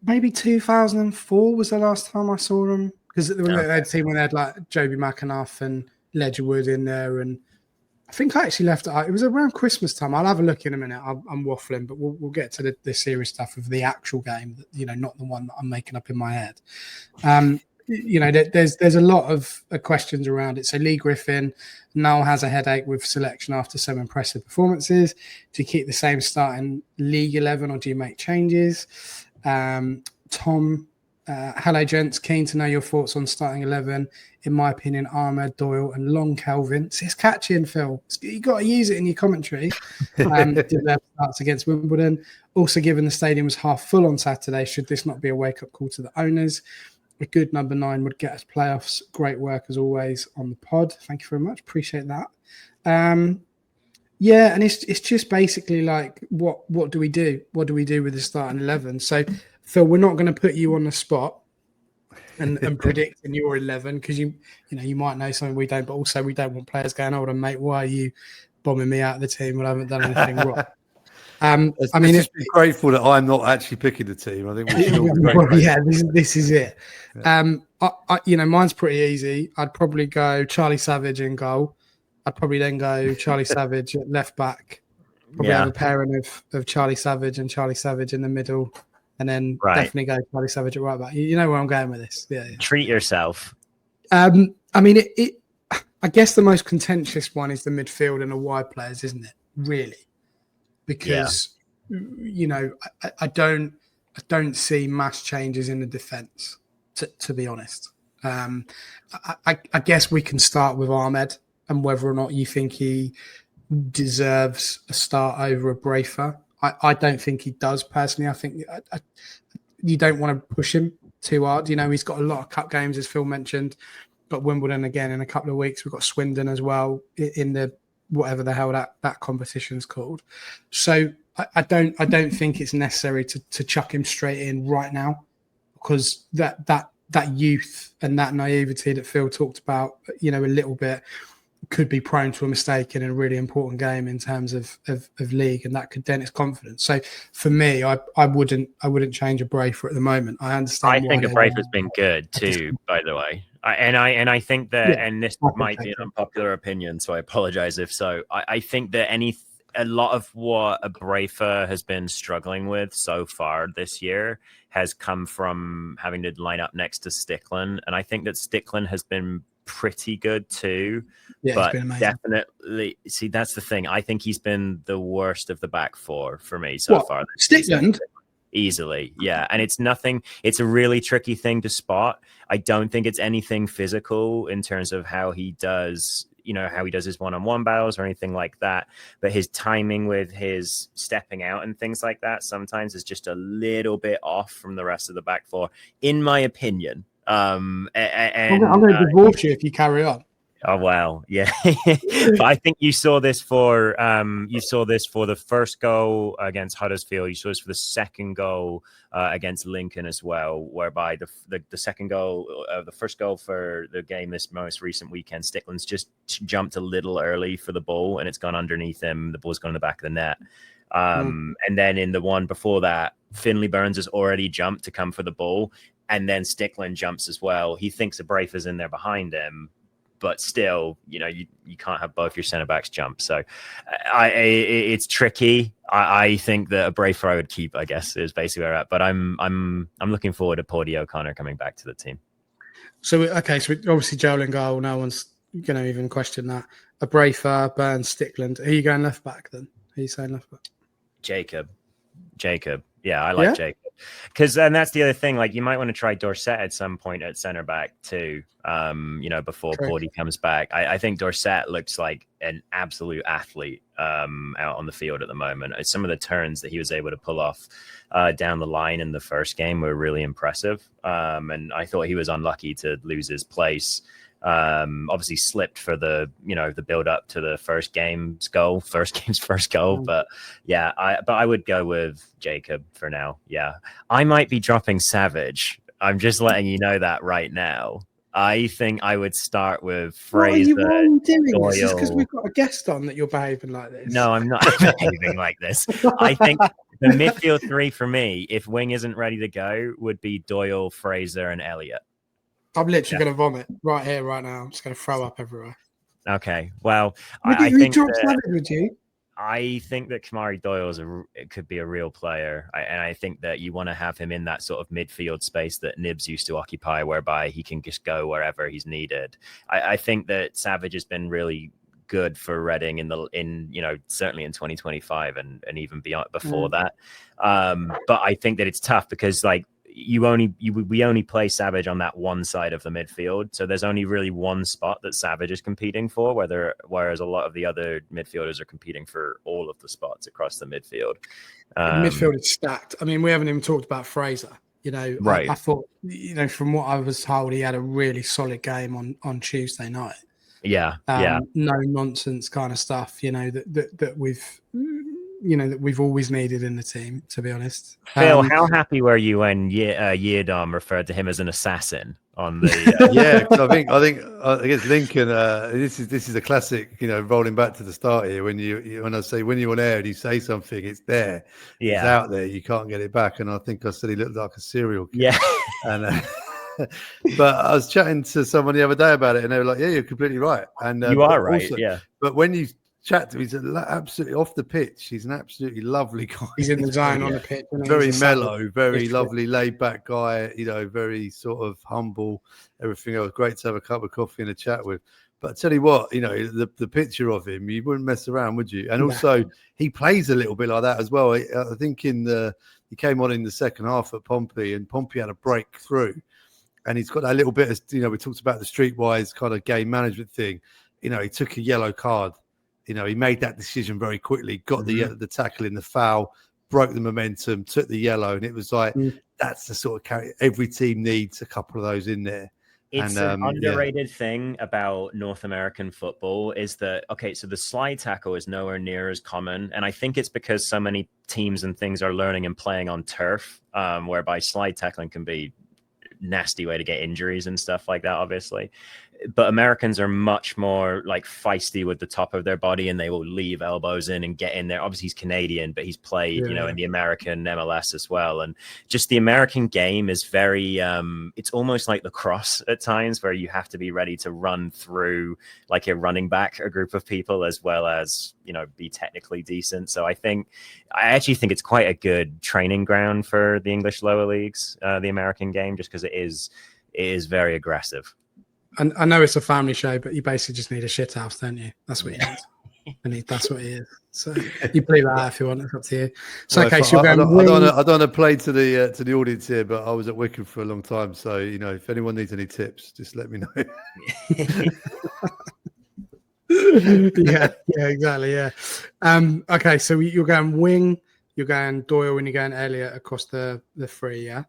maybe 2004 was the last time I saw them, because they had a team when they had like Joby McAnuff and Ledgerwood in there, and I think I actually left. It was around Christmas time. I'll have a look in a minute. I'm waffling, but we'll get to the serious stuff of the actual game. Not the one that I'm making up in my head. There's a lot of questions around it. So Lee Griffin now has a headache with selection after some impressive performances. Do you keep the same starting League 11 or do you make changes? Tom, hello gents, keen to know your thoughts on starting 11. In my opinion, Ahmed, Doyle and Long Kelvin. See, it's catching, Phil. You got to use it in your commentary. Starts against Wimbledon. Also, given the stadium was half full on Saturday, should this not be a wake-up call to the owners? A good number 9 would get us playoffs. Great work as always on the pod. Thank you very much. Appreciate that. And it's just basically like what do we do? What do we do with the starting 11? So, Phil, we're not going to put you on the spot and predict in your 11 because you might know something we don't, but also we don't want players going, "Hold on, mate, why are you bombing me out of the team when I haven't done anything I mean, just be grateful that I'm not actually picking the team. I think we should all be grateful. yeah, this is it. Yeah. Mine's pretty easy. I'd probably go Charlie Savage in goal. I'd probably then go Charlie Savage at left back. Probably have a pairing of Charlie Savage and Charlie Savage in the middle, and then definitely go Charlie Savage at right back. You know where I'm going with this. Yeah. Treat yourself. I mean, I guess the most contentious one is the midfield and the wide players, isn't it? Really, because I don't see mass changes in the defence. To be honest, I guess we can start with Ahmed and whether or not you think he deserves a start over a Brafer. I don't think he does personally. I think you don't want to push him too hard. He's got a lot of cup games, as Phil mentioned. Got Wimbledon again in a couple of weeks. We've got Swindon as well in the whatever the hell that competition's called. So I don't think it's necessary to chuck him straight in right now, because that youth and that naivety that Phil talked about, a little bit, could be prone to a mistake in a really important game in terms of league, and that could dent his confidence. So for me, I wouldn't change a Brafer at the moment. I understand. I think a Brafer's been good too, by the way. I think that, and this might be an unpopular opinion, so I apologize if so. I think that a lot of what a Brafer has been struggling with so far this year has come from having to line up next to Sticklin, and I think that Sticklin has been pretty good too. Yeah, but definitely, see, that's the thing. I think he's been the worst of the back four for me so far. Stickland? Easily, yeah. And it's nothing. It's a really tricky thing to spot. I don't think it's anything physical in terms of how he does his one-on-one battles or anything like that. But his timing with his stepping out and things like that sometimes is just a little bit off from the rest of the back four, in my opinion. I'm going to divorce you if you carry on. Oh wow, yeah. But I think you saw this for the first goal against Huddersfield. You saw this for the second goal against Lincoln as well, whereby the second goal, the first goal for the game this most recent weekend, Stickland's just jumped a little early for the ball and it's gone underneath him. The ball's gone in the back of the net. And then in the one before that, Finley Burns has already jumped to come for the ball, and then Stickland jumps as well. He thinks a Brafer's in there behind him, but still, you can't have both your centre backs jump. So it's tricky. I think that a Brafer I would keep, I guess, is basically where we're at. But I'm looking forward to Porty O'Connor coming back to the team. So obviously Joel and goal. No one's going to even question that. A Brafer, Burns, Stickland. Are you going left back then? Are you saying left back? Jacob. Yeah, I like Jacob. Because then that's the other thing. Like, you might want to try Dorset at some point at centre back too. Before Porty comes back. I think Dorset looks like an absolute athlete out on the field at the moment. Some of the turns that he was able to pull off down the line in the first game were really impressive. And I thought he was unlucky to lose his place. Obviously slipped for the build up to the first game's first goal. But yeah, I would go with Jacob for now. Yeah, I might be dropping Savage. I'm just letting you know that right now. I think I would start with Fraser. Why are you doing Doyle. This? Just because we've got a guest on that you're behaving like this. No, I'm not behaving like this. I think the midfield three for me, if Wing isn't ready to go, would be Doyle, Fraser, and Elliott. I'm literally going to vomit right here, right now. I'm just going to throw up everywhere. Okay, well, I think would you? I think that Kamari Doyle could be a real player, and I think that you want to have him in that sort of midfield space that Nibs used to occupy, whereby he can just go wherever he's needed. I think that Savage has been really good for Reading certainly in 2025 and even beyond before that. But I think that it's tough because we only play Savage on that one side of the midfield. So there's only really one spot that Savage is competing for, whereas a lot of the other midfielders are competing for all of the spots across the midfield. The midfield is stacked. I mean, we haven't even talked about Fraser. Right. I thought, from what I was told, he had a really solid game on Tuesday night. Yeah. No nonsense kind of stuff, that we've that we've always needed in the team, to be honest. Phil, how happy were you when Yeardom referred to him as an assassin on the? Yeah, because I guess Lincoln. This is a classic. Rolling back to the start here. When I say when you're on air and you say something, it's there. Yeah. It's out there. You can't get it back. And I think I said he looked like a serial killer. Yeah. And but I was chatting to someone the other day about it, and they were like, "Yeah, you're completely right." And you are right. Also, yeah. But when you chat to him, he's absolutely off the pitch. He's an absolutely lovely guy. He's in the zone on the pitch. Very mellow, very lovely, laid back guy. Very sort of humble. Everything else. Great to have a cup of coffee and a chat with. But I tell you what, the picture of him, you wouldn't mess around, would you? And also, he plays a little bit like that as well. I think he came on in the second half at Pompey, and Pompey had a breakthrough. And he's got that little bit of, we talked about the streetwise kind of game management thing. He took a yellow card. He made that decision very quickly, got the tackle in the foul, broke the momentum, took the yellow. And it was like, that's the sort of carry. Every team needs a couple of those in there. It's an underrated thing about North American football is that, so the slide tackle is nowhere near as common. And I think it's because so many teams and things are learning and playing on turf, whereby slide tackling can be nasty way to get injuries and stuff like that, obviously. But Americans are much more like feisty with the top of their body, and they will leave elbows in and get in there. Obviously he's Canadian, but he's played in the American MLS as well, and just the American game is very it's almost like lacrosse at times, where you have to be ready to run through like a running back a group of people, as well as be technically decent. So I actually think it's quite a good training ground for the English lower leagues, the American game, just because it is very aggressive. And I know it's a family show, but you basically just need a shit house, don't you? That's what you need. That's what it is. So you play that if you want. It's up to you. So well, so I don't want to play to the audience here, but I was at Wycombe for a long time, so if anyone needs any tips, just let me know. yeah, exactly. Yeah. Okay, so you're going Wing, you're going Doyle, and you're going Elliott across the three. Yeah.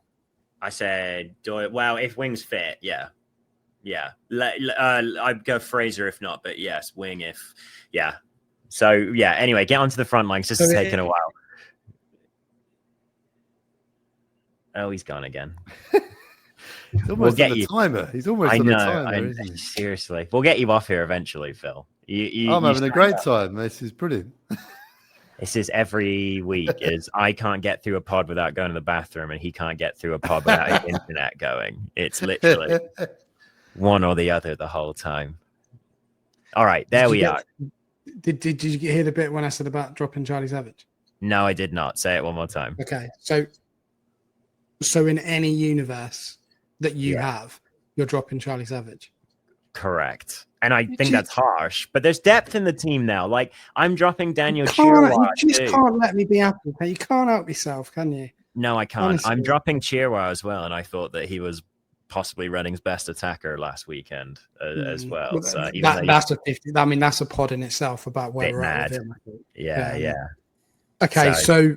I said Doyle. Well, if Wing's fit, yeah. Yeah, I'd go Fraser if not, but yes, Wing if, yeah. So, yeah, anyway, get onto the front line. This is taking a while. Oh, he's gone again. He's almost on the timer. He's almost on the timer, isn't he? Seriously. We'll get you off here eventually, Phil. I'm having a great time. This is brilliant. This is every week is I can't get through a pod without going to the bathroom, and he can't get through a pod without his internet going. It's literally... one or the other the whole time. All right, there we are. Did you hear the bit when I said about dropping Charlie Savage? No, I did not. Say it one more time. Okay, so in any universe that you have, you're dropping Charlie Savage. Correct. And I think that's harsh, but there's depth in the team now. Like, I'm dropping Daniel Chirwa. You just can't let me be happy. You can't help yourself, can you? No, I can't. Honestly. I'm dropping Chirwa as well, and I thought that he was possibly Reading's best attacker last weekend as well. So that's a 50. I mean, that's a pod in itself about where we're at with him. Yeah. Okay, so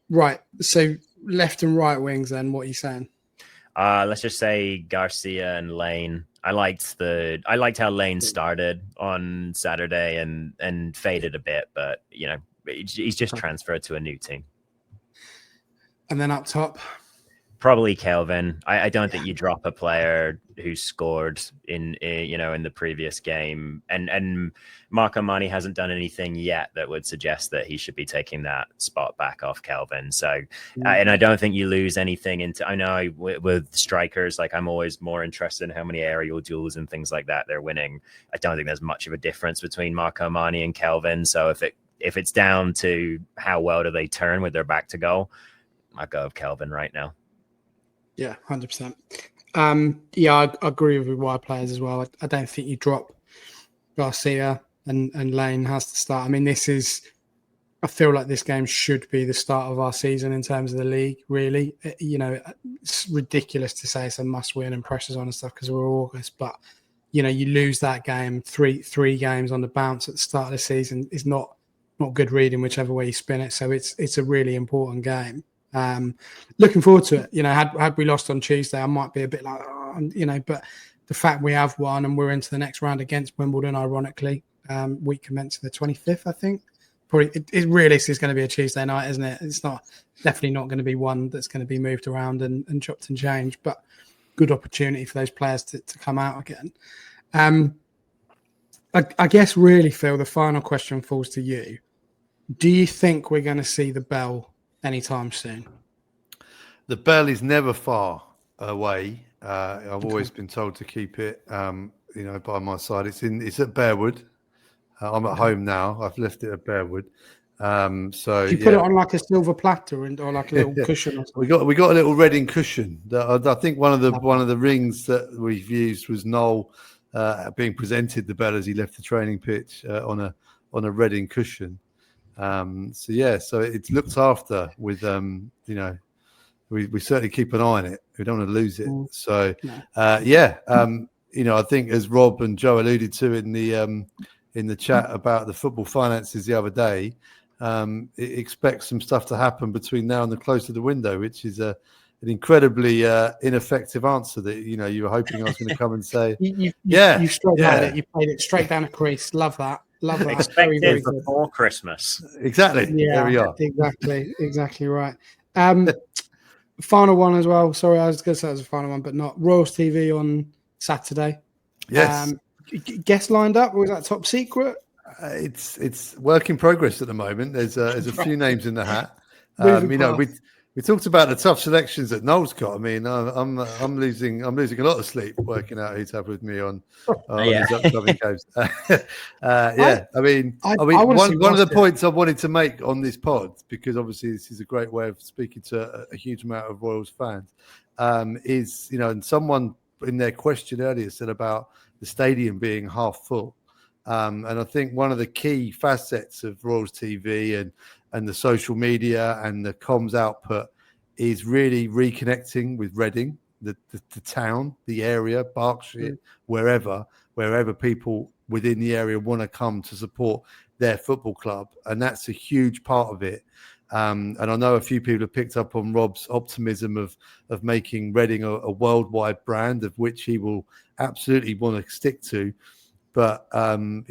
left and right wings. Then what are you saying? Let's just say Garcia and Lane. I liked how Lane started on Saturday and faded a bit, but he's just transferred to a new team. And then up top. Probably Kelvin. I don't think you drop a player who scored in the previous game, and Mark Armani hasn't done anything yet that would suggest that he should be taking that spot back off Kelvin. So, and I don't think you lose anything into. I know with strikers, like I'm always more interested in how many aerial duels and things like that they're winning. I don't think there's much of a difference between Mark Armani and Kelvin. So if it's down to how well do they turn with their back to goal, I'd go with Kelvin right now. Yeah, 100%. I agree with wide players as well. I don't think you drop Garcia and Lane has to start. I mean, I feel like this game should be the start of our season in terms of the league, really. It's ridiculous to say it's a must win and pressure's on and stuff because we're August, but, you lose that game, three games on the bounce at the start of the season is not good reading whichever way you spin it. So it's a really important game. Looking forward to it. Had we lost on Tuesday, I might be a bit like, but the fact we have won and we're into the next round against Wimbledon, ironically, week commencing the 25th, I think, probably it realistically is going to be a Tuesday night, isn't it? It's definitely not going to be one that's going to be moved around and chopped and changed, but good opportunity for those players to come out again. I guess really, Phil, the final question falls to you. Do you think we're going to see the bell anytime soon? The bell is never far away. I've always been told to keep it, by my side. It's at Bearwood. I'm at home now. I've left it at Bearwood. So you put it on like a silver platter or like a little cushion or something? We got a little Reading cushion. I think one of the rings that we've used was Noel being presented the bell as he left the training pitch on a Reading cushion. So it's looked after with we certainly keep an eye on it. We don't want to lose it. So I think as Rob and Joe alluded to in the chat about the football finances the other day, it expects some stuff to happen between now and the close of the window, which is an incredibly ineffective answer that you were hoping I was going to come and say. You straight at it. You played it straight down a crease. Love that. Expected before Christmas. Exactly. Yeah, there we are. Exactly right. Final one as well. Sorry, I was going to say it was a final one, but not. Royals TV on Saturday. Yes. Guests lined up, or was that top secret? It's work in progress at the moment. There's a few names in the hat. We talked about the tough selections that Noel's got. I mean, I'm losing a lot of sleep working out who's happy with me on these upcoming games. One of the points I wanted to make on this pod, because obviously this is a great way of speaking to a huge amount of Royals fans, is and someone in their question earlier said about the stadium being half full. And I think one of the key facets of Royals TV and the social media and the comms output is really reconnecting with Reading, the town, the area, Berkshire, wherever people within the area want to come to support their football club. And that's a huge part of it. And I know a few people have picked up on Rob's optimism of making Reading a worldwide brand, of which he will absolutely want to stick to. But, and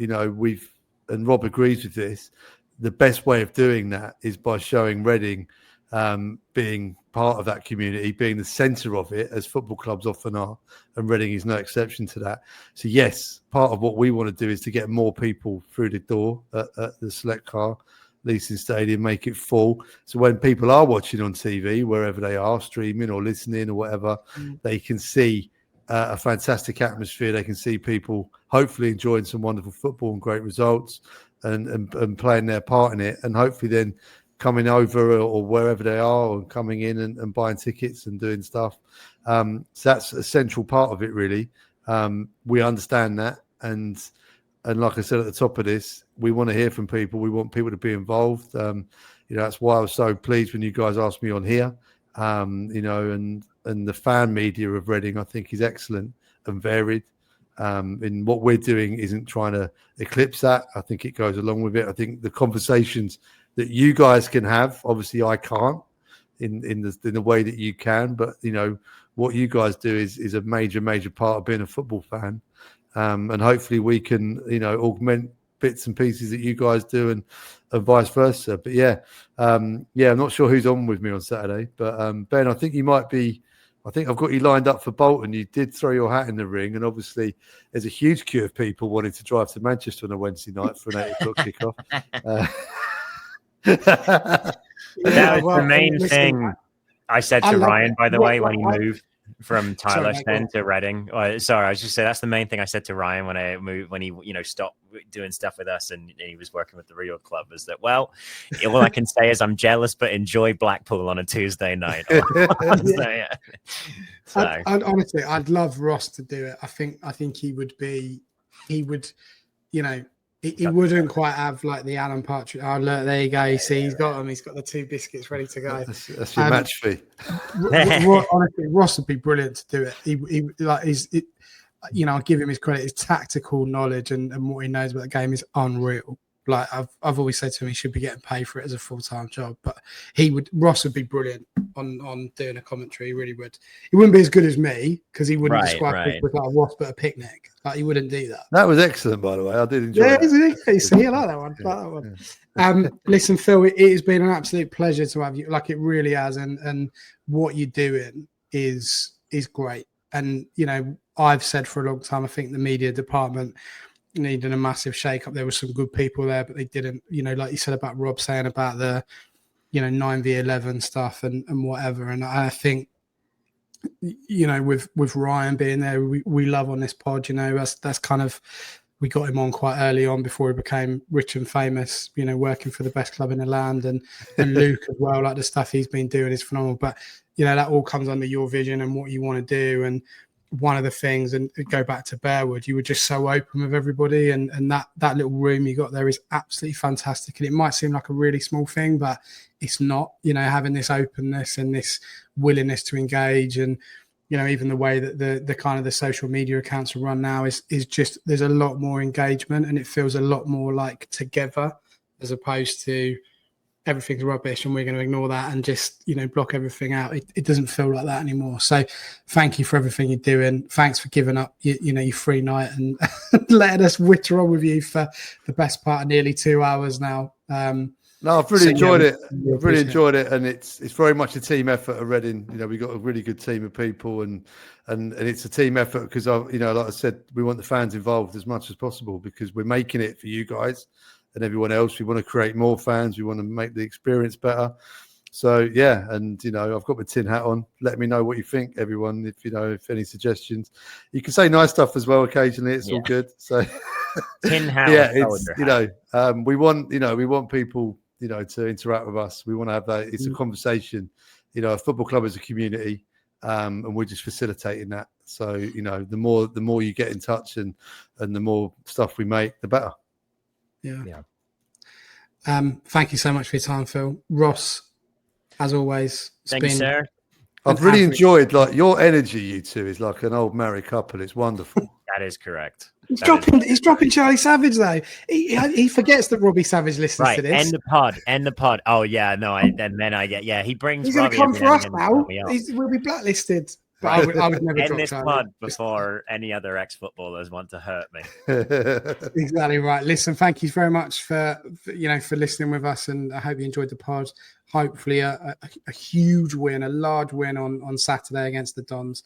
Rob agrees with this, the best way of doing that is by showing Reading being part of that community, being the centre of it, as football clubs often are, and Reading is no exception to that. So, yes, part of what we want to do is to get more people through the door at the Select Car Leasing Stadium, make it full. So when people are watching on TV, wherever they are, streaming or listening or whatever, they can see a fantastic atmosphere. They can see people hopefully enjoying some wonderful football and great results and playing their part in it, and hopefully then coming over or wherever they are and coming in and buying tickets and doing stuff. So that's a central part of it, really. We understand that. And like I said at the top of this, we want to hear from people. We want people to be involved. That's why I was so pleased when you guys asked me on here. And the fan media of Reading, I think, is excellent and varied. And what we're doing isn't trying to eclipse that. I think it goes along with it. I think the conversations that you guys can have, obviously I can't in the way that you can, but what you guys do is a major part of being a football fan. And hopefully we can, augment bits and pieces that you guys do and vice versa. But I'm not sure who's on with me on Saturday, but Ben, I think I've got you lined up for Bolton. You did throw your hat in the ring, and obviously there's a huge queue of people wanting to drive to Manchester on a Wednesday night for an 8 o'clock kickoff. That was the main thing I said to Ryan, by the way, when he moved from Tilehurst to Reading. Sorry, I was just saying that's the main thing I said to Ryan when I moved, when he stopped doing stuff with us and he was working with the Real Club, is that, well, all I can say is I'm jealous, but enjoy Blackpool on a Tuesday night. Honestly, I'd love Ross to do it. I think he would, he wouldn't quite have like the Alan Partridge. Oh, look, there you go. You see, he's got them. He's got the 2 biscuits ready to go. That's your match fee. Honestly, Ross would be brilliant to do it. I'll give him his credit. His tactical knowledge and what he knows about the game is unreal. Like I've always said to him, he should be getting paid for it as a full-time job. But Ross would be brilliant on doing a commentary. He really would. He wouldn't be as good as me because he wouldn't describe it like a wasp at a picnic. Like he wouldn't do that. That was excellent, by the way. I did enjoy that. Isn't he? See, I like that one. I like that one. Listen, Phil, it has been an absolute pleasure to have you. Like it really has, and what you're doing is great. And you know, I've said for a long time, I think the media department needed a massive shake-up. There were some good people there, but they didn't, you know, like you said about Rob saying about the, you know, 9v11 stuff and whatever. And I think, you know, with Ryan being there, we love on this pod, you know, that's kind of, we got him on quite early on before he became rich and famous, you know, working for the best club in the land, and Luke as well, like the stuff he's been doing is phenomenal. But, you know, that all comes under your vision and what you want to do. And one of the things, and go back to Bearwood, you were just so open with everybody, and that little room you got there is absolutely fantastic. And it might seem like a really small thing, but it's not, you know, having this openness and this willingness to engage, and, you know, even the way that the kind of the social media accounts are run now is just, there's a lot more engagement, and it feels a lot more like together, as opposed to everything's rubbish and we're going to ignore that and just, you know, block everything out. It doesn't feel like that anymore. So thank you for everything you're doing. Thanks for giving up you know, your free night and letting us witter on with you for the best part of nearly 2 hours now. No, I've really enjoyed it. I've really enjoyed it, and it's very much a team effort at Reading. You know, we've got a really good team of people, and it's a team effort because, you know, like I said, we want the fans involved as much as possible because we're making it for you guys and everyone else. We want to create more fans. We want to make the experience better. So yeah, and you know, I've got my tin hat on. Let me know what you think, everyone. If you know, if any suggestions, you can say nice stuff as well. Occasionally, it's all good. So tin hat. Yeah, it's, you know, we want people, you know, to interact with us. We want to have that. It's a conversation. You know, a football club is a community, and we're just facilitating that. So you know, the more you get in touch and the more stuff we make, the better. Yeah. Thank you so much for your time, Phil. Ross, as always, thank you, sir. I've really enjoyed, like, your energy. You two is like an old married couple. It's wonderful. That is correct. He's dropping Charlie Savage though. He forgets that Robbie Savage listens to this. End the pod. Oh yeah, no. He brings. He's going to come for us now. We'll be blacklisted. But I would never end drop this Charlie. pod before any other ex-footballers want to hurt me. Exactly right. Listen, thank you very much for listening with us, and I hope you enjoyed the pod. Hopefully, a huge win, a large win on Saturday against the Dons.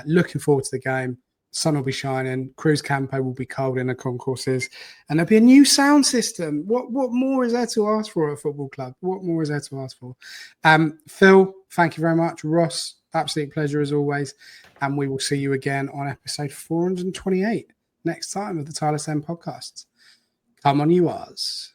Looking forward to the game. Sun will be shining. Cruz Campo will be cold in the concourses, and there'll be a new sound system. What more is there to ask for at a football club? What more is there to ask for? Phil, thank you very much. Ross, absolute pleasure as always, and we will see you again on episode 428 next time of the Tilehurst podcasts. Come on, you Ars.